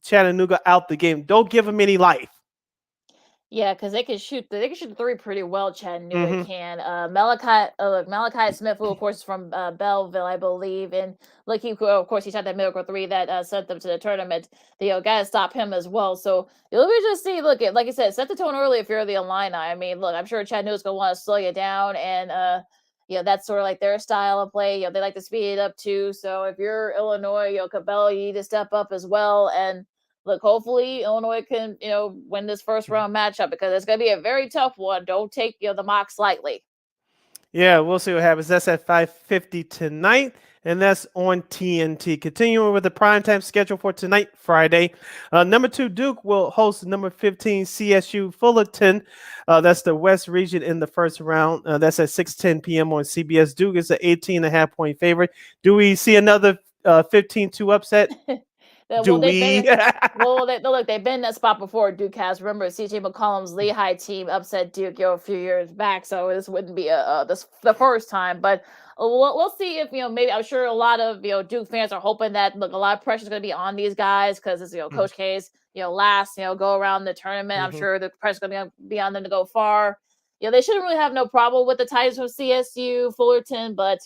Chattanooga out the game. Don't give them any life. Yeah, because they can shoot the three pretty well. Chattanooga can. Malachi Smith, who of course is from Belleville, I believe, and of course he shot that miracle three that sent them to the tournament. The got to stop him as well. So let me just see. Look, like I said, set the tone early if you're the Illini. I mean, look, I'm sure Chattanooga's gonna want to slow you down, and that's sort of like their style of play. They like to speed it up too. So if you're Illinois, Cabello, you need to step up as well. And look, hopefully Illinois can, win this first round matchup, because it's going to be a very tough one. Don't take, the Mocs lightly. Yeah, we'll see what happens. That's at 5:50 tonight, and that's on TNT. Continuing with the primetime schedule for tonight, Friday. Number 2, Duke will host number 15, CSU Fullerton. That's the West region in the first round. That's at 6:10 p.m. on CBS. Duke is an 18.5-point favorite. Do we see another 15-2 upset? They've been in that spot before. Duke has. Remember, CJ McCollum's Lehigh team upset Duke a few years back, so this wouldn't be the first time. But we'll see if maybe. I'm sure a lot of Duke fans are hoping that a lot of pressure is going to be on these guys, because it's Coach K's last go around the tournament. I'm sure the pressure is going to be on them to go far. They shouldn't really have no problem with the Tigers from CSU Fullerton, but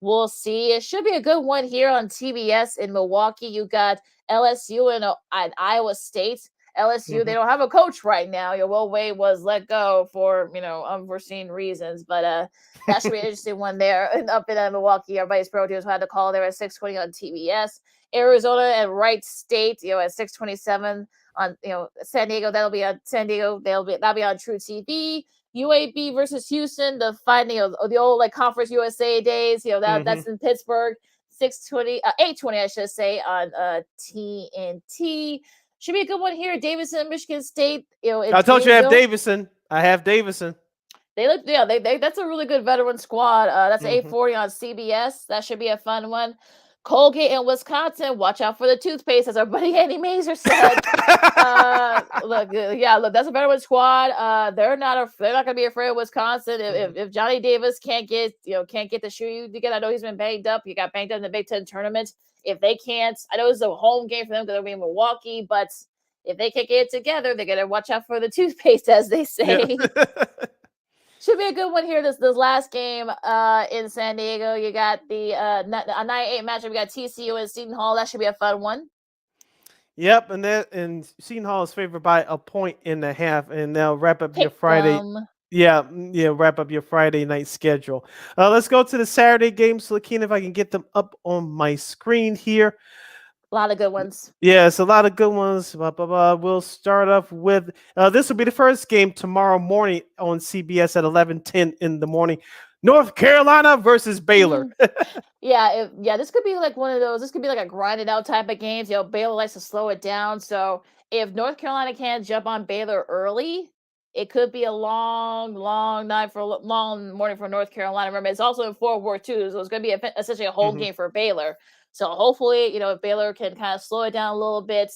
we'll see. It should be a good one here on TBS in Milwaukee. You got LSU and Iowa State. LSU, they don't have a coach right now. Will Wade was let go for unforeseen reasons, but that should be an interesting one there. And up in Milwaukee, everybody's pro teams had to call there at 6:20 on TBS. Arizona and Wright State, at 6:27 on San Diego. That'll be on San Diego. That'll be on True TV. UAB versus Houston, the the old Conference USA days. That's in Pittsburgh. 8:20, I should say, on TNT. Should be a good one here. Davidson and Michigan State. I told you I have Davidson. I have Davidson. They look, that's a really good veteran squad. That's 8:40 on CBS. That should be a fun one. Colgate and Wisconsin, watch out for the toothpaste, as our buddy Andy Mazer said. Look, that's a veteran squad. They're not going to be afraid of Wisconsin. If Johnny Davis can't get the shoe together, I know he's been banged up. He got banged up in the Big Ten tournament. If they can't, I know it's a home game for them because they'll be in Milwaukee, but if they can't get it together, they're going to watch out for the toothpaste, as they say. Yeah. Should be a good one here. This last game in San Diego. You got the 9-8 matchup. We got TCU and Seton Hall. That should be a fun one. Yep, and Seton Hall is favored by 1.5, and they'll wrap up your Friday. Wrap up your Friday night schedule. Let's go to the Saturday games, Lakeena, if I can get them up on my screen here. A lot of good ones. Yeah, it's a lot of good ones. We'll start off with this will be the first game tomorrow morning on CBS at 11:10 in the morning. North Carolina versus Baylor. This could be like one of those. This could be like a grinded out type of games. Baylor likes to slow it down. So if North Carolina can't jump on Baylor early, it could be a long morning for North Carolina. Remember, it's also in Fort Worth too, so it's going to be essentially a home game for Baylor. So hopefully, if Baylor can kind of slow it down a little bit,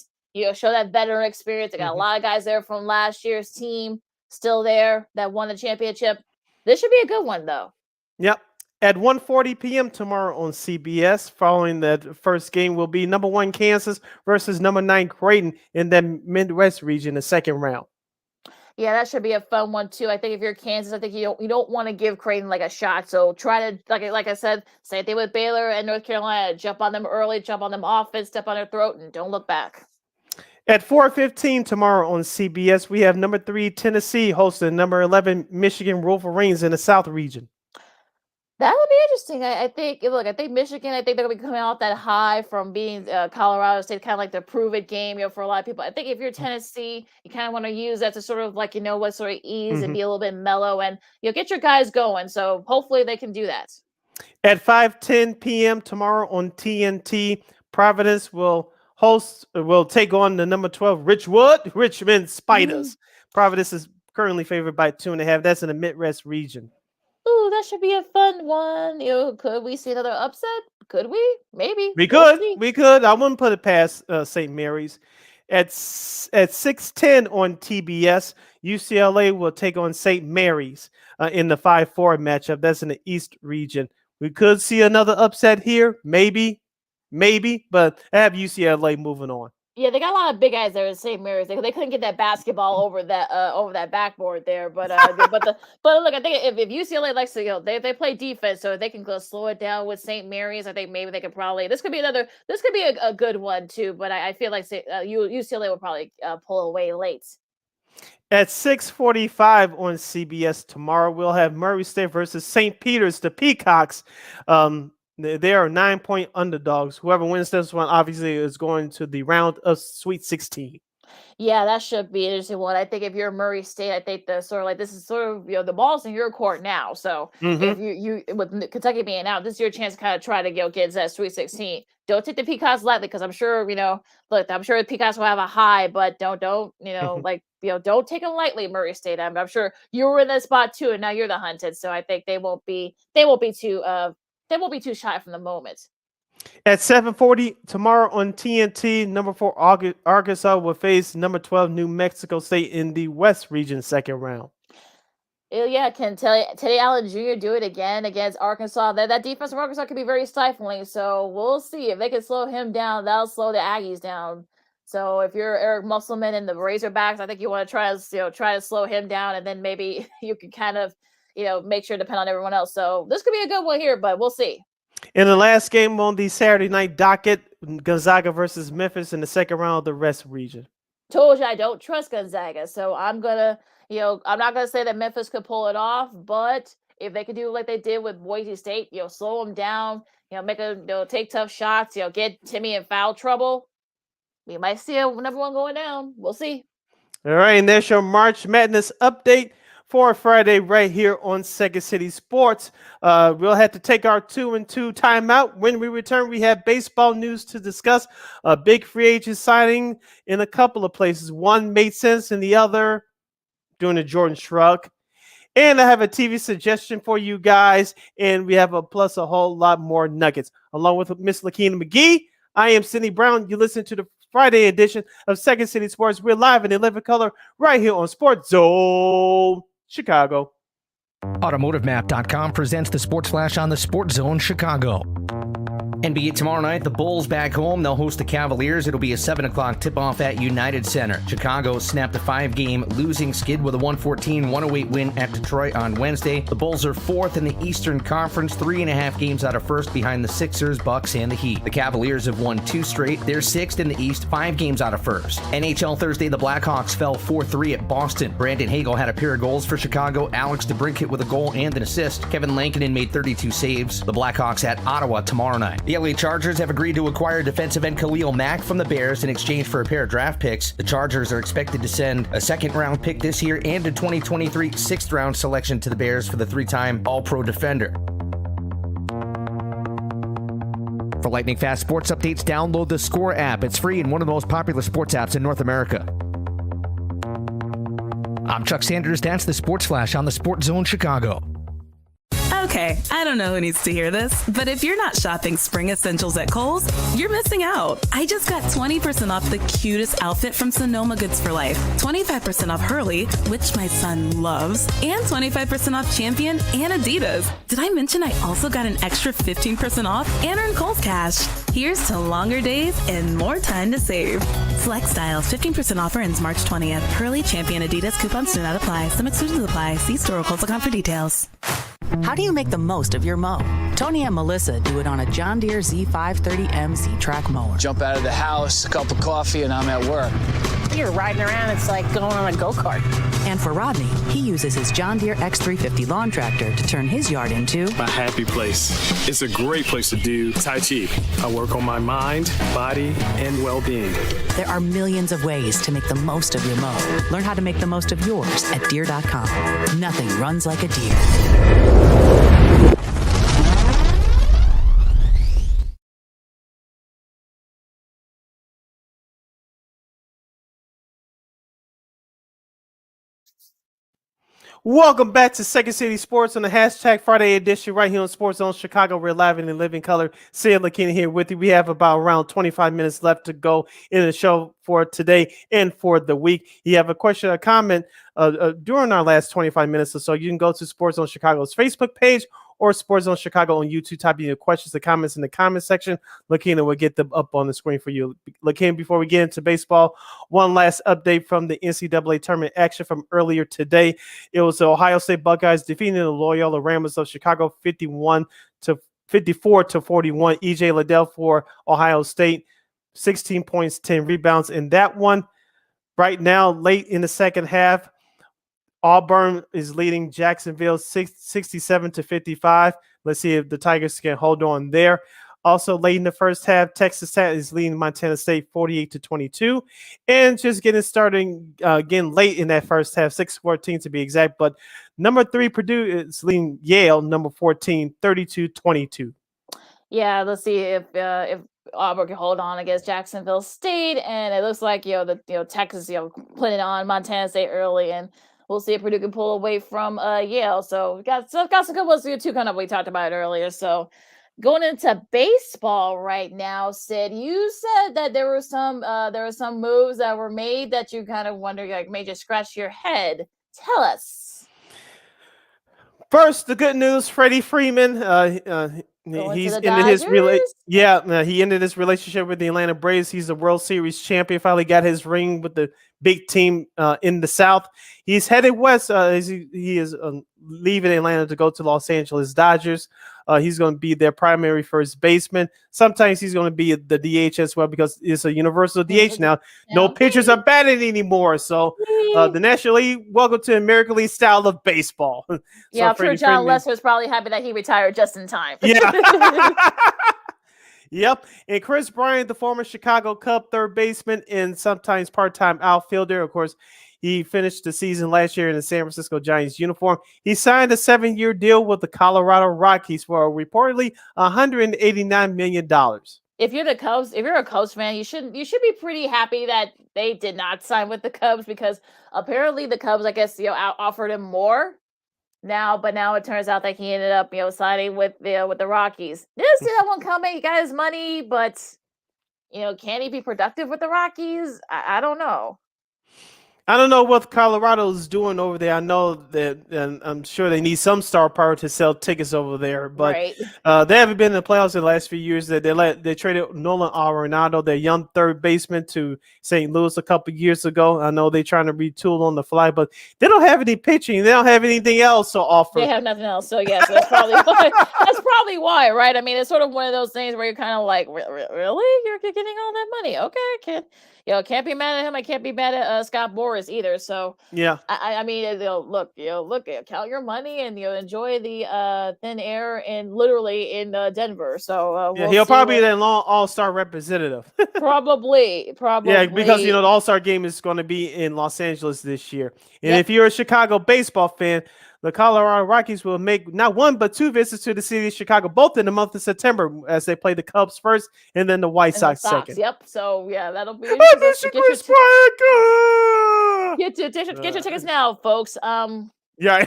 show that veteran experience. They got a lot of guys there from last year's team still there that won the championship. This should be a good one, though. Yep. At 1:40 p.m. tomorrow on CBS, following that first game will be number 1 Kansas versus number 9 Creighton in the Midwest region, the second round. Yeah, that should be a fun one too. I think if you're Kansas, I think you don't want to give Creighton like a shot. So try to like I said, same thing with Baylor and North Carolina. Jump on them early, jump on them offense, step on their throat, and don't look back. At 4:15 tomorrow on CBS, we have number 3 Tennessee hosting number 11 Michigan Wolverines in the South region. That would be interesting. I think Michigan, I think they're going to be coming off that high from being Colorado State, kind of like the prove it game, for a lot of people. I think if you're Tennessee, you kind of want to use that to sort of sort of ease and be a little bit mellow and, get your guys going. So hopefully they can do that. At 5:10 p.m. tomorrow on TNT, Providence will take on the number 12 Richmond Spiders. Providence is currently favored by 2.5. That's in the Midwest region. Ooh, that should be a fun one. Could we see another upset? Could we? Maybe. We could. I wouldn't put it past St. Mary's. At 6:10 on TBS, UCLA will take on St. Mary's in the 5-4 matchup. That's in the East region. We could see another upset here, maybe, but I have UCLA moving on. Yeah, they got a lot of big guys there at St. Mary's. They couldn't get that basketball over that backboard there, but look, I think if UCLA likes to they play defense, so if they can go slow it down with St. Mary's, I think maybe they could probably this could be a good one too. But I feel like UCLA will probably pull away late. At 6:45 on CBS tomorrow, we'll have Murray State versus St. Peter's, the Peacocks. They are 9-point underdogs. Whoever wins this one, obviously, is going to the round of Sweet 16. Yeah, that should be an interesting one. I think if you're Murray State, I think this is sort of the ball's in your court now. So if you with Kentucky being out, this is your chance to kind of try to get into that Sweet 16. Don't take the Peacocks lightly because I'm sure I'm sure the Peacocks will have a high, but don't don't take them lightly, Murray State. I'm sure you were in that spot too, and now you're the hunted. So I think they won't be too shy from the moment. At 7:40 tomorrow on TNT, number 4 Arkansas will face number 12 New Mexico State in the West region second round. Yeah, can Teddy Allen Jr. do it again against Arkansas? That defense from Arkansas can be very stifling. So we'll see if they can slow him down. That'll slow the Aggies down. So if you're Eric Musselman and the Razorbacks, I think you want to try to slow him down, and then maybe you can kind of make sure to depend on everyone else. So this could be a good one here, but we'll see. In the last game on the Saturday night docket, Gonzaga versus Memphis in the second round of the West region. Told you I don't trust Gonzaga, so I'm not gonna say that Memphis could pull it off, but if they could do like they did with Boise State, slow them down, take tough shots, get Timmy in foul trouble, we might see another one going down. We'll see. All right, and there's your March Madness update for Friday right here on Second City Sports. We'll have to take our 2-2 timeout. When we return, we have baseball news to discuss. A big free agent signing in a couple of places. One made sense and the other doing a Jordan shrug. And I have a TV suggestion for you guys. And we have a whole lot more nuggets. Along with Miss Lakeena McGee, I am Sidney Brown. You listen to the Friday edition of Second City Sports. We're live in 11 color right here on Sports Zone Chicago. AutomotiveMap.com presents the Sports Flash on the Sports Zone Chicago. NBA tomorrow night, the Bulls back home. They'll host the Cavaliers. It'll be a 7 o'clock tip-off at United Center. Chicago snapped a 5-game losing skid with a 114-108 win at Detroit on Wednesday. The Bulls are 4th in the Eastern Conference, 3.5 games out of first behind the Sixers, Bucks, and the Heat. The Cavaliers have won 2 straight. They're 6th in the East, 5 games out of first. NHL Thursday, the Blackhawks fell 4-3 at Boston. Brandon Hagel had a pair of goals for Chicago. Alex DeBrincat with a goal and an assist. Kevin Lankinen made 32 saves. The Blackhawks at Ottawa tomorrow night. The LA Chargers have agreed to acquire defensive end Khalil Mack from the Bears in exchange for a pair of draft picks. The Chargers are expected to send a second-round pick this year and a 2023 sixth-round selection to the Bears for the 3-time All-Pro defender. For lightning fast sports updates, download the Score app. It's free and one of the most popular sports apps in North America. I'm Chuck Sanders. That's the Sports Flash on the Sports Zone Chicago. Okay, I don't know who needs to hear this, but if you're not shopping spring essentials at Kohl's, you're missing out. I just got 20% off the cutest outfit from Sonoma Goods for Life, 25% off Hurley, which my son loves, and 25% off Champion and Adidas. Did I mention I also got an extra 15% off and earned Kohl's cash? Here's to longer days and more time to save. Select styles, 15% offer ends March 20th. Hurley, Champion, Adidas, coupons do not apply. Some exclusions apply. See store or Kohl's.com for details. How do you make the most of your mow? Tony and Melissa do it on a John Deere Z530M Z-Track mower. Jump out of the house, a cup of coffee, and I'm at work. You're riding around, it's like going on a go-kart. And for Rodney, he uses his John Deere X350 lawn tractor to turn his yard into My happy place. It's a great place to do Tai Chi. I work on my mind, body, and well-being. There are millions of ways to make the most of your mow. Learn how to make the most of yours at Deere.com. Nothing runs like a deer. Welcome back to Second City Sports on the hashtag Friday edition right here on Sports Zone Chicago. We're live and in living color. Sid, Lakeena here with you. We have about around 25 minutes left to go in the show for today and for the week. You have a question or comment during our last 25 minutes or so, you can go to Sports Zone Chicago's Facebook page or Sports Zone Chicago on YouTube. Type in your questions or comments in the comment section. Lakeena will get them up on the screen for you. Lakeena, before we get into baseball, one last update from the NCAA tournament action from earlier today. It was the Ohio State Buckeyes defeating the Loyola Ramblers of Chicago 54-41. EJ Liddell for Ohio State, 16 points, 10 rebounds in that one. Right now, late in the second half, Auburn is leading Jacksonville 67-55. Let's see if the Tigers can hold on there. Also, late in the first half, Texas Tech is leading Montana State 48-22. And just getting started again late in that first half, 6-14 to be exact. But number 3, Purdue is leading Yale, number 14, 32-22. Yeah, let's see if Auburn can hold on against Jacksonville State, and it looks like Texas putting it on Montana State early, and we'll see if Purdue can pull away from Yale. So we got some good ones to kind of we talked about it earlier. So going into baseball right now, Sid, you said that there were some moves that were made that you kind of wonder, like, made you scratch your head. Tell us. First, the good news: Freddie Freeman. He's ended his he ended his relationship with the Atlanta Braves. He's a World Series champion. Finally got his ring with the big team in the South. He's headed west. He is leaving Atlanta to go to Los Angeles Dodgers. He's going to be their primary first baseman. Sometimes he's going to be the DH as well because it's a universal DH now. No pitchers are batting anymore. So the National League, welcome to American League style of baseball. Yeah, I'm sure John Lester's probably happy that he retired just in time. Yeah. Yep. And Chris Bryant, the former Chicago Cub third baseman and sometimes part-time outfielder. Of course, he finished the season last year in the San Francisco Giants uniform. He signed a 7-year deal with the Colorado Rockies for reportedly $189 million. If you're a Cubs fan, you should be pretty happy that they did not sign with the Cubs, because apparently the Cubs, I guess, offered him more. But now it turns out that he ended up, signing with the Rockies. Didn't see that one coming. He got his money, but can he be productive with the Rockies? I don't know. I don't know what Colorado is doing over there. I know that, and I'm sure they need some star power to sell tickets over there, but right. They haven't been in the playoffs in the last few years. They traded Nolan Arenado, their young third baseman, to St. Louis a couple years ago. I know they're trying to retool on the fly, but they don't have any pitching. They don't have anything else to offer. They have nothing else. So yes, that's probably why. That's probably why, right? I mean, it's sort of one of those things where you're kind of like, really, you're getting all that money? Okay, can't be mad at him. I can't be mad at Scott Boras either. So yeah, I mean, look, count your money and enjoy the thin air and literally in Denver. So he'll probably be that long all-star representative. probably. Yeah, because the All-Star game is going to be in Los Angeles this year. And if you're a Chicago baseball fan, the Colorado Rockies will make not one but 2 visits to the city of Chicago, both in the month of September, as they play the Cubs first and then the White Sox second. Yep. So yeah, that'll be. I miss you, Chris Bryant. Get your tickets now, folks. Yeah.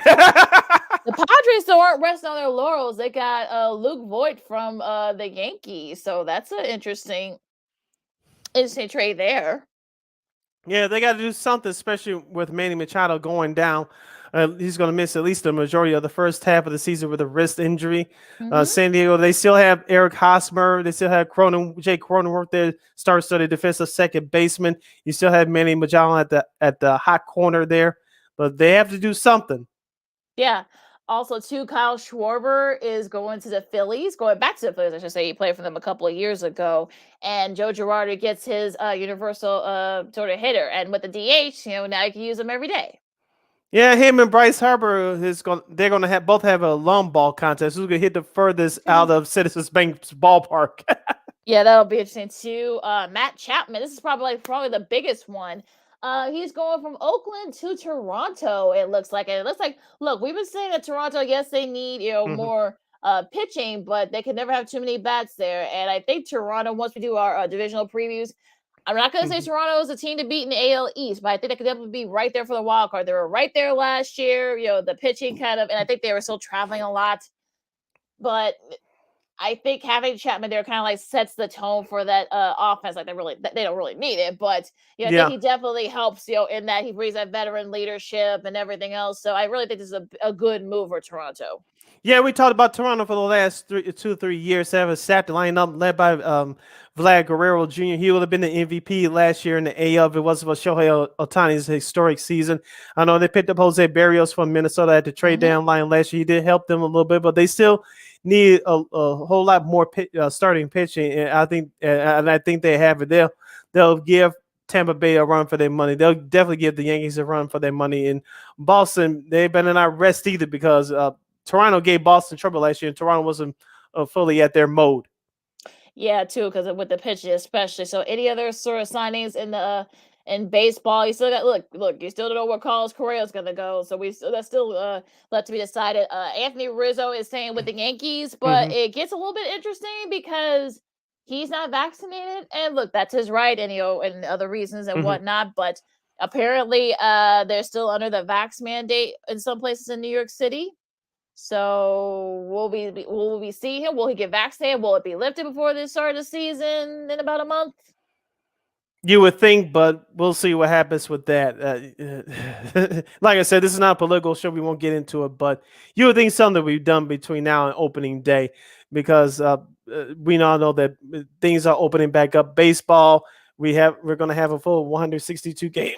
The Padres still aren't resting on their laurels. They got Luke Voigt from the Yankees, so that's an interesting trade there. Yeah, they got to do something, especially with Manny Machado going down. He's going to miss at least the majority of the first half of the season with a wrist injury. San Diego, they still have Eric Hosmer. They still have Jake Cronenworth there, star-studded defensive second baseman. You still have Manny Machado at the hot corner there, but they have to do something. Yeah. Also, too, Kyle Schwarber is going to the Phillies, going back to the Phillies, I should say. He played for them a couple of years ago. And Joe Girardi gets his universal sort of hitter. And with the DH, now you can use him every day. Yeah, him and Bryce Harper they're gonna both have a long ball contest. Who's gonna hit the furthest out of Citizens Bank's ballpark? Yeah, that'll be interesting too. Matt Chapman, this is probably the biggest one. He's going from Oakland to Toronto. It looks like. Look, we've been saying that Toronto, yes, they need more pitching, but they can never have too many bats there. And I think Toronto, once we do our divisional previews, I'm not going to say Toronto is a team to beat in the AL East, but I think they could definitely be right there for the wild card. They were right there last year. The pitching and I think they were still traveling a lot, but I think having Chapman there kind of like sets the tone for that offense. Like they don't really need it, but I think he definitely helps. In that he brings that veteran leadership and everything else. So I really think this is a good move for Toronto. Yeah, we talked about Toronto for the last 2-3 years. They have a stacked lineup led by Vlad Guerrero Jr. He would have been the MVP last year in the AL if it wasn't for Shohei Ohtani's historic season. I know they picked up Jose Barrios from Minnesota at the trade deadline last year. He did help them a little bit, but they still need a whole lot more starting pitching. And I think they have it. They'll give Tampa Bay a run for their money. They'll definitely give the Yankees a run for their money. And Boston, they better not rest either because Toronto gave Boston trouble last year, and Toronto wasn't fully at their mode. Yeah, too, because with the pitching especially. So, any other sort of signings in baseball? You still got look. You still don't know where Carlos Correa is going to go. So that's still left to be decided. Anthony Rizzo is staying with the Yankees, but it gets a little bit interesting because he's not vaccinated. And look, that's his right, and and other reasons and whatnot. But apparently, they're still under the vax mandate in some places in New York City. So will we see him? Will he get vaccinated? Will it be lifted before the start of the season in about a month? You would think, but we'll see what happens with that. Like I said, this is not a political show. We won't get into it, but you would think something we've done between now and opening day because we now know that things are opening back up. Baseball, we're going to have a full 162 game,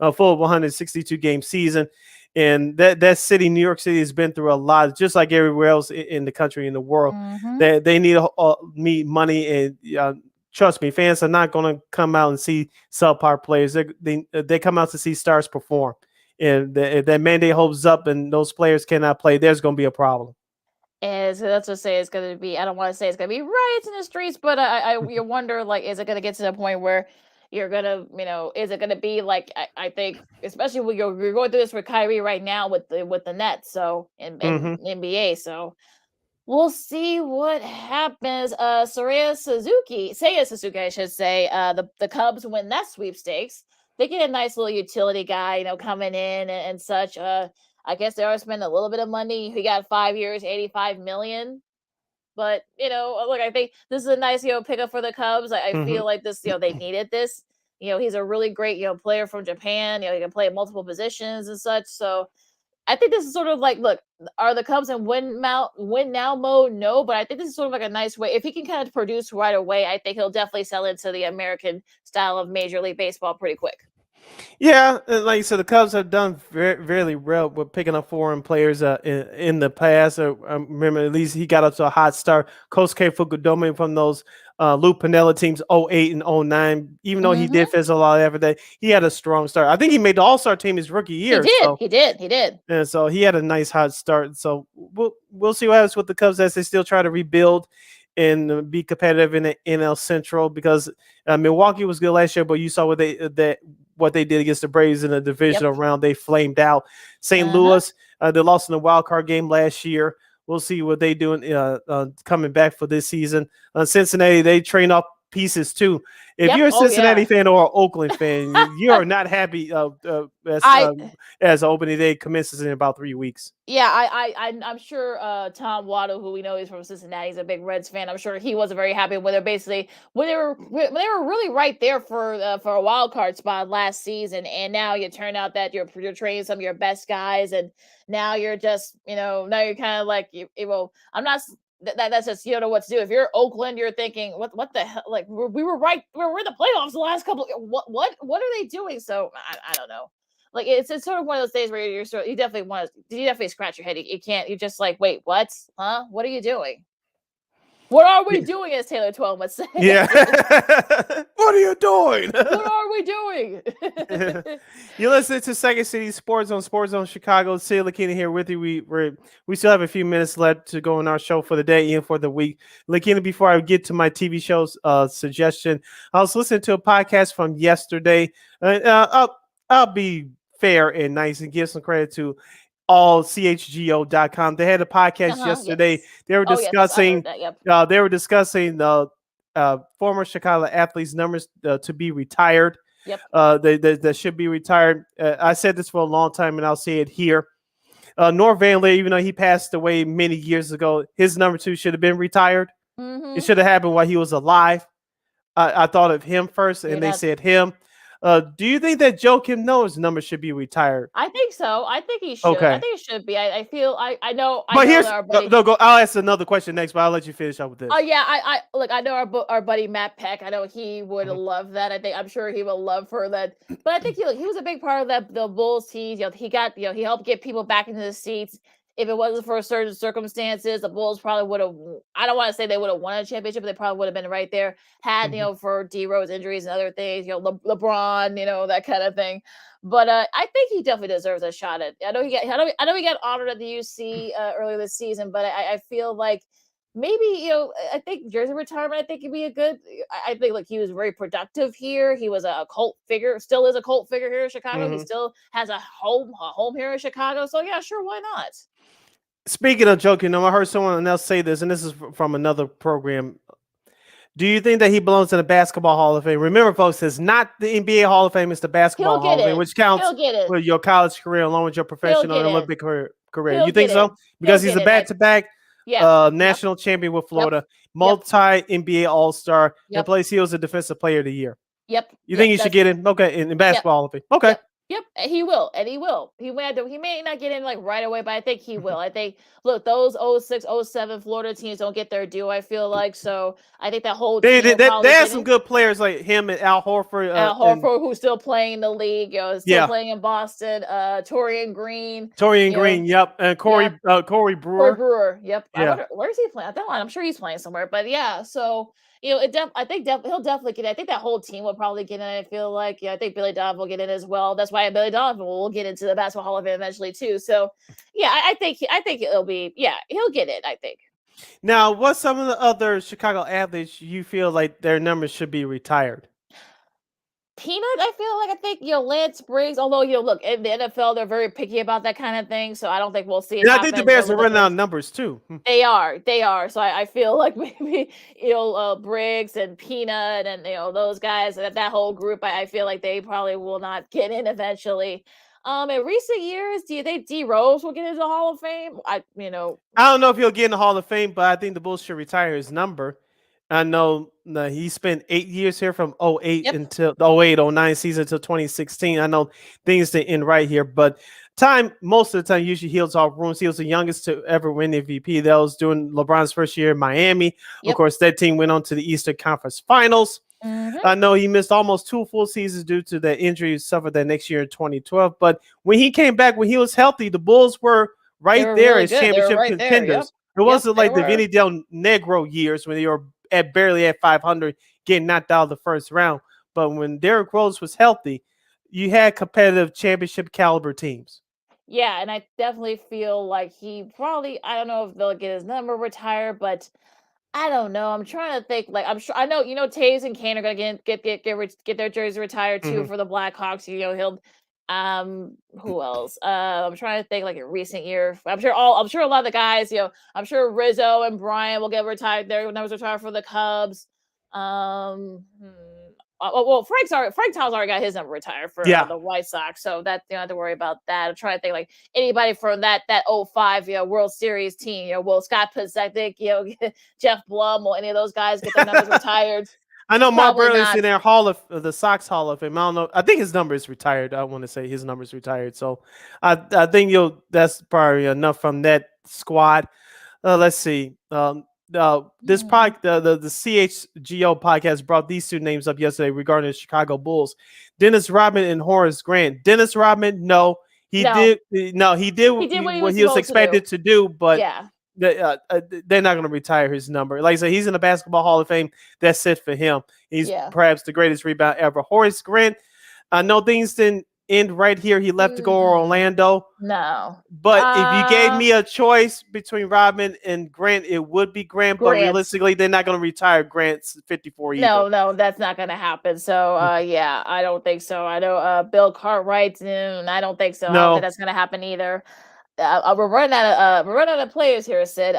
a full 162 game season. And that city, New York City, has been through a lot, just like everywhere else in the country, in the world. They need money, and trust me, fans are not going to come out and see subpar players. They come out to see stars perform. And if that mandate holds up and those players cannot play, there's going to be a problem. And so that's what I say it's going to be. I don't want to say it's going to be riots in the streets, but you wonder, like, is it going to get to the point where you're gonna, is it gonna be like I think, especially when you're going through this with Kyrie right now with the Nets, so in NBA, so we'll see what happens. Seiya Suzuki, I should say. The Cubs win that sweepstakes. They get a nice little utility guy, coming in and such. I guess they are spending a little bit of money. He got 5 years, $85 million. But, look, I think this is a nice, pickup for the Cubs. I feel like this, they needed this. He's a really great, player from Japan. He can play multiple positions and such. So I think this is sort of like, look, are the Cubs in win now mode? No, but I think this is sort of like a nice way. If he can kind of produce right away, I think he'll definitely sell into the American style of Major League Baseball pretty quick. Yeah, like you said, the Cubs have done very well with picking up foreign players in the past. I remember at least he got up to a hot start. Kosuke Fukudome from those Lou Piniella teams 08 and 09. Even though he did fizzle a lot every day, he had a strong start. I think he made the All-Star team his rookie year. He did. And so he had a nice hot start. So we'll see what happens with the Cubs as they still try to rebuild and be competitive in the NL Central, because Milwaukee was good last year, but you saw what they did against the Braves in the divisional round. They flamed out. St. Louis, they lost in the wild card game last year. We'll see what they do coming back for this season. Cincinnati, they train up pieces too. If Yep. you're a Oh, Cincinnati yeah. fan or an Oakland fan, you are not happy as opening day commences in about 3 weeks. Yeah, I'm sure Tom Waddle, who we know is from Cincinnati, is a big Reds fan. I'm sure he wasn't very happy when they were really right there for a wild card spot last season, and now you turn out that you're trading some of your best guys, and now you're just now you're kind of like well, I'm not. That's just you don't know what to do. If you're Oakland, you're thinking what the hell? Like we were right, we were in the playoffs the last couple. What are they doing? So I don't know. Like it's sort of one of those days where you definitely scratch your head. You can't. You're just like, wait, what? Huh? What are you doing? What are we doing? As Taylor 12 would say. Yeah. What are you doing? What are we doing? You listen to Second City Sports Zone Chicago. Sid Lakeena here with you. We still have a few minutes left to go on our show for the day and for the week. Lakeena, before I get to my TV shows suggestion, I was listening to a podcast from yesterday. I'll be fair and nice and give some credit to allchgo.com. They had a podcast yesterday. Yes. They were discussing the former Chicago athletes' numbers to be retired. Yep. They should be retired. I said this for a long time, and I'll say it here. Nor Van Leer, even though he passed away many years ago, his number 2 should have been retired. Mm-hmm. It should have happened while he was alive. I thought of him first, and they said him. Do you think that Joe Kim Noah's number should be retired? I think so. I think he should. Okay. I think it should be. I feel I know. But here's go. I'll ask another question next, but I'll let you finish up with this. Oh yeah, I know our buddy Matt Peck. I know he would love that. I'm sure he would love for that. But I think he was a big part of the Bulls team. He got he helped get people back into the seats. If it wasn't for certain circumstances, the Bulls probably would have. I don't want to say they would have won a championship, but they probably would have been right there. Had for D Rose injuries and other things, LeBron, that kind of thing. But I think he definitely deserves a shot at. I know he got honored at the UC earlier this season, but I feel like maybe I think jersey retirement. I think could be a good. I think he was very productive here. He was a cult figure, still is a cult figure here in Chicago. He still has a home here in Chicago. So yeah, sure, why not? Speaking of Joe Kim Noah, I heard someone else say this, and this is from another program. Do you think that he belongs in the Basketball Hall of Fame? Remember, folks, it's not the NBA Hall of Fame; it's the Basketball Hall of Fame, which counts for your college career along with your professional and Olympic career. You think so? Because he's a back-to-back national champion with Florida, multi-NBA All-Star, and plays he was a Defensive Player of the Year. Yep. You think he should get in? Okay, in Basketball Hall of Fame. Okay. Yep, he will, and he will. He may not get in right away, but I think he will. I think those 06, 07 Florida teams don't get their due. I feel like so. I think that whole team they have some good players like him and Al Horford. Who's still playing in the league, still playing in Boston. Torian Green. Yep, and Corey Brewer. Corey Brewer, yep. Yeah. Where is he playing? I'm sure he's playing somewhere, but yeah. So I think he'll definitely get in. I think that whole team will probably get in. I feel like, I think Billy Donovan will get in as well. That's why Billy Donovan will get into the Basketball Hall of Fame eventually too. So, yeah, I think he'll get in. I think. Now, what's some of the other Chicago athletes you feel like their numbers should be retired? Peanut, I think Lance Briggs. Although look, in the NFL, they're very picky about that kind of thing, so I don't think we'll see it. Yeah, I think the Bears are running out of numbers too. They are. So I feel like maybe Briggs and Peanut and those guys, that whole group. I feel like they probably will not get in eventually. In recent years, do you think D Rose will get into the Hall of Fame? I don't know if he'll get in the Hall of Fame, but I think the Bulls should retire his number. I know he spent 8 years here from 08 until the 08-09 season until 2016. I know things didn't end right here, but most of the time usually heals all wounds. He was the youngest to ever win MVP. That was during LeBron's first year in Miami. Of course, that team went on to the Eastern Conference Finals. I know he missed almost 2 full seasons due to the injury he suffered that next year in 2012. But when he came back, when he was healthy, the Bulls were right there as championship contenders. It wasn't like the Vinny Del Negro years when they were barely at 500, getting knocked out of the first round. But when Derrick Rose was healthy, you had competitive championship caliber teams. Yeah, and I definitely feel like he probably, I don't know if they'll get his number retired, but I don't know. I'm trying to think. I'm sure I know. Taves and Kane are gonna get their jersey retired too for the Blackhawks. He'll. Who else? I'm trying to think. In recent year, I'm sure a lot of the guys. I'm sure Rizzo and Brian will get retired. Their numbers retired for the Cubs. Well, Frank Tom's already got his number retired for Yeah. the White Sox, so that you don't have to worry about that. I'm trying to think like anybody from that 05 World Series team. Will Scott Pizzetic, Jeff Blum, or any of those guys get their numbers retired? I know Mark Probably Burley's not. in their Hall of the Sox Hall of Fame. I don't know. I think his number is retired. I want to say his number is retired. So I think that's probably enough from that squad. Let's see. This podcast, the CHGO podcast brought these two names up yesterday regarding the Chicago Bulls: Dennis Rodman and Horace Grant. Dennis Rodman, no, he No. did what he what was he was supposed to expected to do, but Yeah. they're not going to retire his number. Like I said, he's in the Basketball Hall of Fame. That's it for him. He's Yeah. perhaps the greatest rebound ever. Horace Grant, I know things didn't end right here. He left to go to Orlando. No. But if you gave me a choice between Rodman and Grant, it would be Grant. But realistically, they're not going to retire Grant's 54 either. No, that's not going to happen. So, yeah, I don't think so. I know Bill Cartwright's in, I don't think so. I don't think that's going to happen either. We're running out of players here, Sid.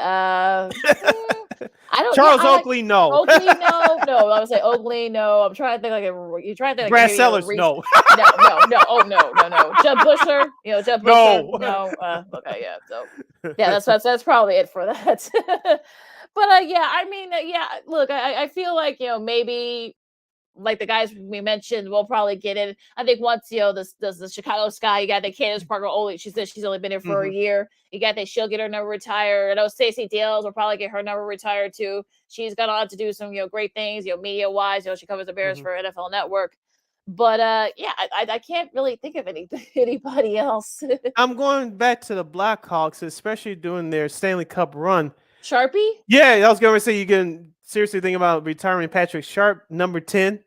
I don't. Charles Oakley, no. Oakley, no. I would say Oakley, no. I'm trying to think you trying to think Brad like Sellers, no. no. Oh no. Judd Bushler, Judd Bushler, no. Okay, yeah. So yeah, that's probably it for that. But yeah, I mean, yeah. Look, I feel like maybe like the guys we mentioned will probably get in. I think once the Chicago Sky, you got the Candace Parker Oley. She said she's only been here for a year. You got that she'll get her number retired. I know Stacey Dales will probably get her number retired too. She's gone on to do some great things media wise. She covers the Bears for NFL Network. But yeah, I can't really think of anybody else. I'm going back to the Blackhawks, especially doing their Stanley Cup run. Sharpie? Yeah, I was going to say you can seriously think about retiring Patrick Sharp, number 10.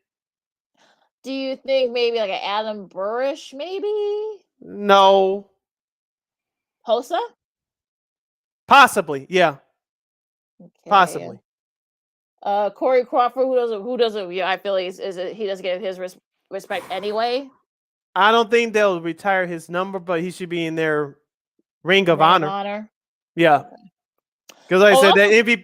Do you think maybe like an Adam Burrish, maybe? No. Hossa? Possibly, yeah. Okay. Possibly. Corey Crawford, who doesn't? Yeah, I feel he doesn't get his respect anyway. I don't think they'll retire his number, but he should be in their Ring of Honor. Yeah. Because like I said,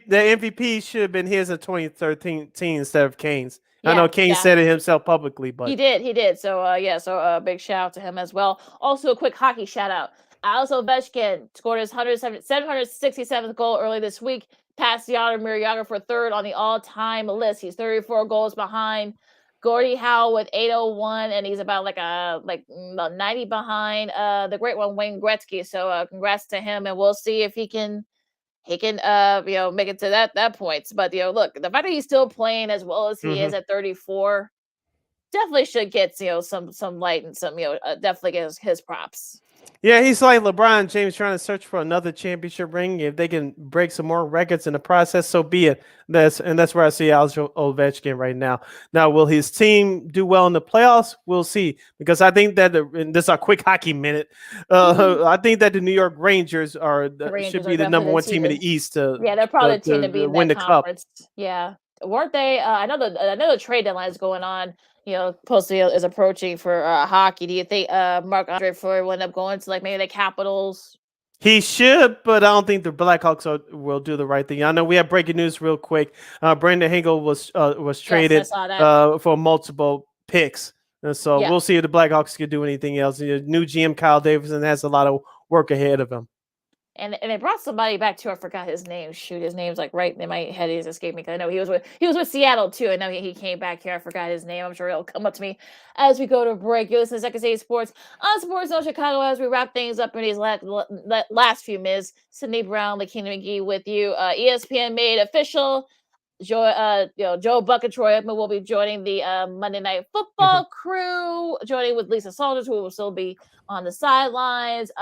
the MVP should have been his in 2013 instead of Kane's. Yeah, I know Kane said it himself publicly, but he did. So so big shout out to him as well. Also, a quick hockey shout out. Alex Ovechkin scored his 767th goal early this week, passed Jaromir Jagr for third on the all-time list. He's 34 goals behind Gordie Howe with 801, and he's about about 90 behind the great one Wayne Gretzky. So congrats to him, and we'll see if he can make it to that point. But look, the fact that he's still playing as well as he is at 34 definitely should get some light and some definitely get his props. Yeah, he's like LeBron James trying to search for another championship ring. If they can break some more records in the process, so be it. That's where I see Alex Ovechkin right now. Now, will his team do well in the playoffs? We'll see. Because I think that this is a quick hockey minute. I think that the New York Rangers should be the number one team in the East. They're probably the team to beat win the conference. cup. Yeah, weren't they? I know the trade deadline is going on. Supposedly is approaching for hockey. Do you think Marc-Andre Fleury will end up going to maybe the Capitals? He should, but I don't think the Blackhawks will do the right thing. I know we have breaking news real quick. Brandon Hagel was traded for multiple picks. And so we'll see if the Blackhawks can do anything else. New GM Kyle Davidson has a lot of work ahead of him. And they brought somebody back too. I forgot his name. Shoot, his name's right in my head. He's escaped me because I know he was with Seattle too. I know he came back here. I forgot his name. I'm sure he'll come up to me as we go to break. You listen to Second City Sports on Sports Zone Chicago as we wrap things up in these last few minutes. Sydney Brown, Lakeena McGee with you. ESPN made official. Joe Buck and Troy Aikman will be joining the Monday Night Football crew, joining with Lisa Salters, who will still be on the sidelines.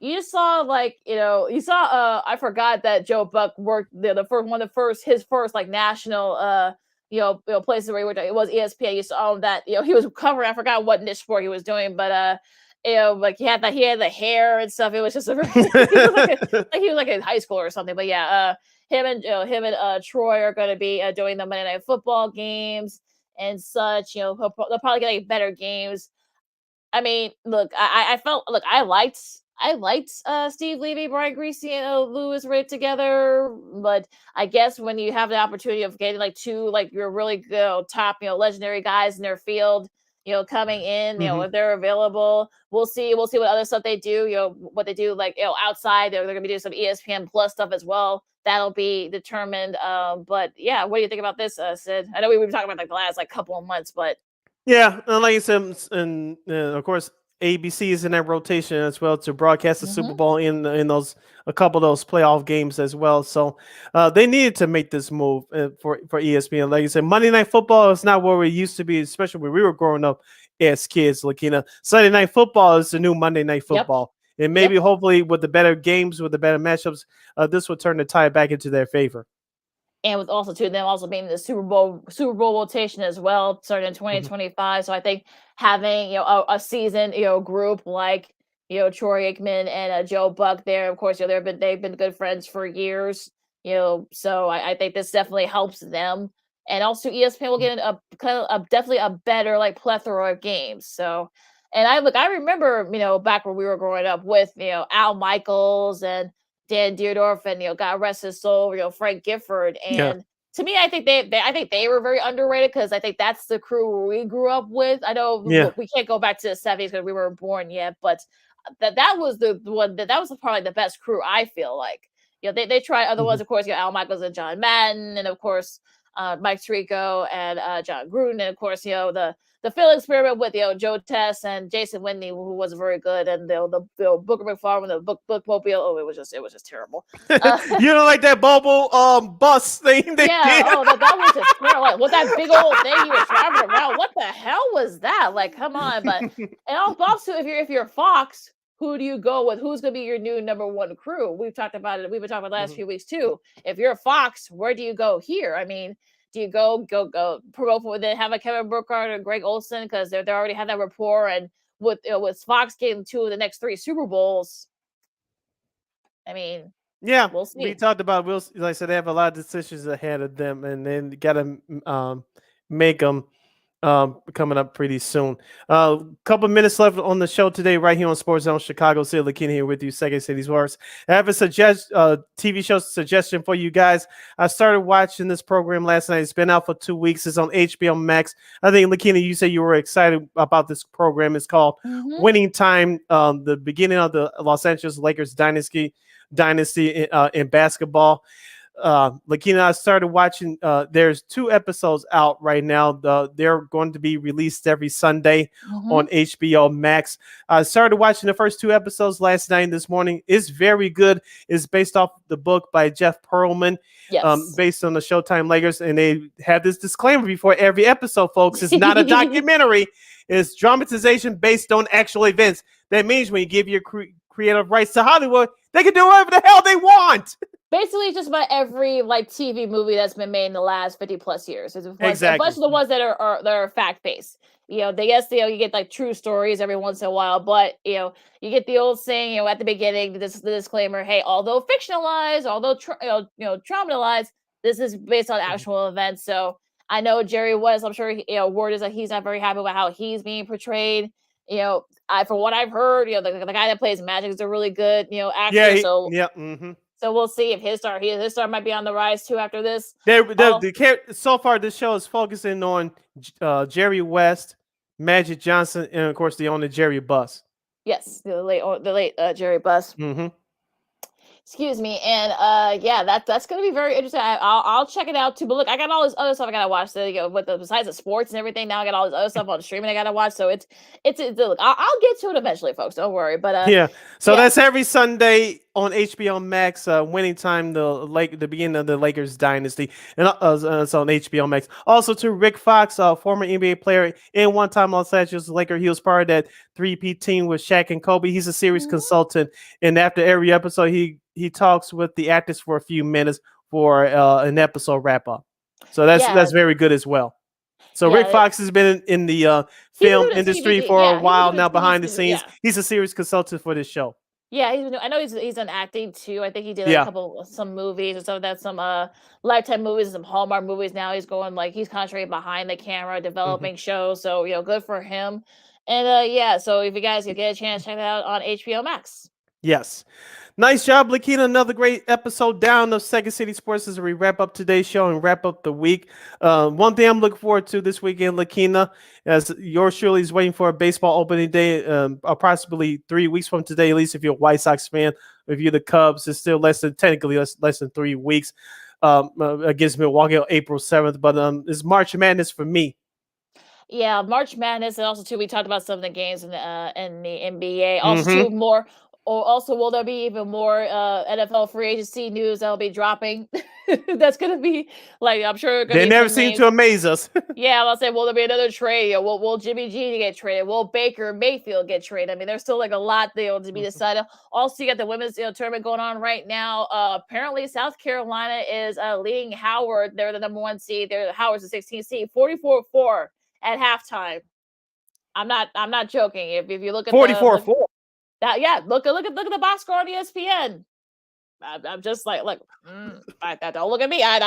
You just saw I forgot that Joe Buck worked his first national places where he worked. It was ESPN. You saw that he was covering. I forgot what niche sport he was doing, but he had the hair and stuff. It was just he was like in high school or something. But yeah, him and Troy are going to be doing the Monday Night Football games and such. They'll probably get better games. I mean, look, I I liked Steve Levy, Brian Greasy, and Lewis right together, but I guess when you have the opportunity of getting like two like your really good top legendary guys in their field, coming in, if they're available, we'll see. We'll see what other stuff they do. What they do like outside. They're gonna be doing some ESPN Plus stuff as well. That'll be determined. But yeah, what do you think about this, Sid? I know we've been talking about like the last like couple of months, but Yeah, and like I said, and of course ABC is in that rotation as well to broadcast the Super Bowl in those a couple of those playoff games as well. So they needed to make this move for ESPN. Like you said, Monday Night Football is not where we used to be, especially when we were growing up as kids. Lakeena, Sunday Night Football is the new Monday Night yep, Football, and maybe hopefully with the better games, with the better matchups, this will turn the tide back into their favor. And with also too them also being the Super Bowl rotation as well, starting in 2025. So I think having a seasoned group like Troy Aikman and Joe Buck there, of course, they've been good friends for years. So I think this definitely helps them, and also ESPN will get a kind of definitely a better like plethora of games. So, and I remember back when we were growing up with Al Michaels and Dan Dierdorf and God rest his soul, Frank Gifford. Yeah, And to me, I think they were very underrated because I think that's the crew we grew up with. I know yeah. we can't go back to the 70s because we weren't born yet, but that was the one that was probably the best crew. I feel like they tried other ones, of course. Al Michaels and John Madden, and of course Mike Tirico and John Gruden, and of course the Phil experiment with Joe Tess and Jason Whitney, who was very good, and the Booker McFarland, the bookmobile. Oh, it was just terrible. You don't like that bubble bus thing they Yeah, did? that was just terrible. Like, what that big old thing he was driving around? What the hell was that? Like, come on! But and also, if you're Fox, who do you go with? Who's going to be your new number one crew? We've talked about it. We've been talking about the last few weeks too. If you're Fox, where do you go here? I mean, do you go promote with it? Have a Kevin Burkhardt or Greg Olson because they already had that rapport, and with Fox getting 2 of the next 3 Super Bowls. I mean, Yeah, we'll we see. talked about like I said, they have a lot of decisions ahead of them, and then got to make them coming up pretty soon. Couple minutes left on the show today, right here on Sports Zone Chicago. Sid Lakeena here with you, Second City's Worst. I have a TV show suggestion for you guys. I started watching this program last night. It's been out for 2 weeks. It's on HBO Max. I think Lakeena, you said you were excited about this program. It's called Winning Time. The beginning of the Los Angeles Lakers dynasty in basketball. Lakeena, I started watching. There's 2 episodes out right now. They're going to be released every Sunday on HBO Max. I started watching the first 2 episodes last night and this morning. It's very good. It's based off the book by Jeff Pearlman, based on the Showtime Lakers, and they have this disclaimer before every episode, folks. It's not a documentary. It's dramatization based on actual events. That means when you give your creative rights to Hollywood, they can do whatever the hell they want. Basically, just about every like TV movie that's been made in the last 50 plus years. Exactly. A bunch of the ones that are fact based. You get like true stories every once in a while, but you get the old saying, at the beginning, the disclaimer, hey, although fictionalized, although traumatized, this is based on actual events. So I know Jerry West, I'm sure word is that he's not very happy about how he's being portrayed. From what I've heard, the guy that plays Magic is a really good, actor. So we'll see if his star might be on the rise too after this. So far, this show is focusing on Jerry West, Magic Johnson, and of course the owner Jerry Buss. Yes, the late Jerry Buss. Excuse me, and that's gonna be very interesting. I'll check it out too. But look, I got all this other stuff I gotta watch. So besides the sports and everything, now I got all this other stuff on streaming I gotta watch. So it's look, I'll get to it eventually, folks. Don't worry. But that's every Sunday on HBO Max. Winning Time, the beginning of the Lakers dynasty, and it's on HBO Max. Also, to Rick Fox, former NBA player and one-time Los Angeles Laker. He was part of that 3P team with Shaq and Kobe. He's a series consultant, and after every episode, he talks with the actors for a few minutes for an episode wrap up. So that's very good as well. So Rick Fox has been in the film industry for a while now, behind the scenes. He's a series consultant for this show. Yeah, I know he's done acting too. I think he did some movies and some Lifetime movies and some Hallmark movies. Now he's going he's concentrating behind the camera, developing shows. So good for him. And so if you guys get a chance, check it out on HBO Max. Yes. Nice job, Lakeena. Another great episode down of Second City Sports as we wrap up today's show and wrap up the week. One thing I'm looking forward to this weekend, Lakeena, as yours surely is waiting for a baseball opening day, approximately 3 weeks from today, at least if you're a White Sox fan. If you're the Cubs, it's still technically less than 3 weeks against Milwaukee on April 7th. But it's March Madness for me. Yeah, March Madness, and also too, we talked about some of the games in the NBA. Also, Mhm. too, more. Or also, will there be even more NFL free agency news that'll be dropping? That's gonna be like, I'm sure gonna They be never some seem names. to amaze us. Yeah, I'll say, will there be another trade? Or will Jimmy G get traded? Will Baker Mayfield get traded? I mean, there's still like a lot there to be decided. Also, you got the women's tournament going on right now. Apparently, South Carolina is leading Howard. They're the number 1 seed. Howard's the 16th seed, 44-4 at halftime. I'm not joking. If you look at 44-4. look at the box score on ESPN. I'm just like, look, don't look at me. I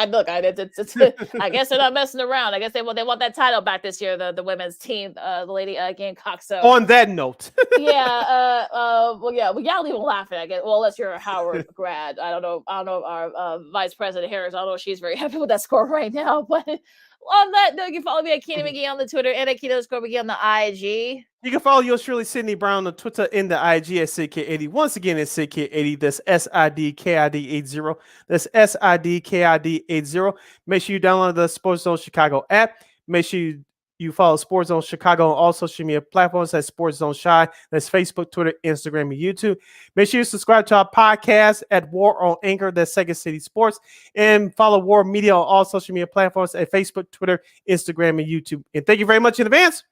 guess they're not messing around. I guess they want that title back this year. The women's team, the lady Gamecocks. So On that note, well, we gotta leave them laughing. I guess. Well, unless you're a Howard grad, I don't know. Our Vice President Harris. I don't know if she's very happy with that score right now. But on that note, you can follow me at Keena McGee on the Twitter and at Keena_McGee on the IG. you can follow yours truly, Sydney Brown, on Twitter and the IG at SidKid80. Once again, it's SidKid80. That's SIDKID80. That's SIDKID80. Make sure you download the Sports Zone Chicago app. Make sure you follow Sports Zone Chicago on all social media platforms at Sports Zone Shy. That's Facebook, Twitter, Instagram, and YouTube. Make sure you subscribe to our podcast at War on Anchor. That's Second City Sports. And follow War Media on all social media platforms at Facebook, Twitter, Instagram, and YouTube. And thank you very much in advance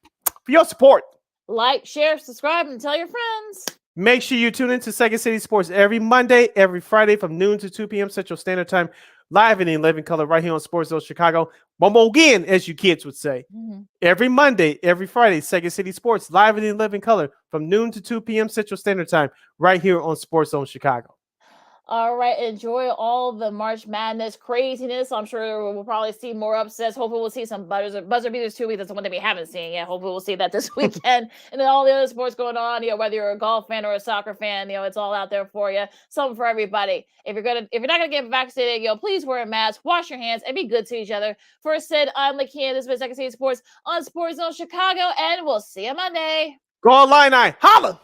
for your support. Like, share, subscribe, and tell your friends. Make sure you tune into Second City Sports every Monday, every Friday from noon to 2 p.m. Central Standard Time, live in living color right here on Sports Zone Chicago. One more again, as you kids would say. Mm-hmm. Every Monday, every Friday, Second City Sports, live in living color from noon to 2 p.m. Central Standard Time, right here on Sports Zone Chicago. All right, enjoy all the March Madness craziness. I'm sure we'll probably see more upsets. Hopefully, we'll see some buzzer beaters too. That's the one that we haven't seen yet. Hopefully, we'll see that this weekend. And then all the other sports going on. Whether you're a golf fan or a soccer fan, it's all out there for you. Something for everybody. If you're not gonna get vaccinated, please wear a mask, wash your hands, and be good to each other. For Sid, I'm Lakeena. This has been Second City Sports on Sports Zone Chicago, and we'll see you Monday. Go online, holla!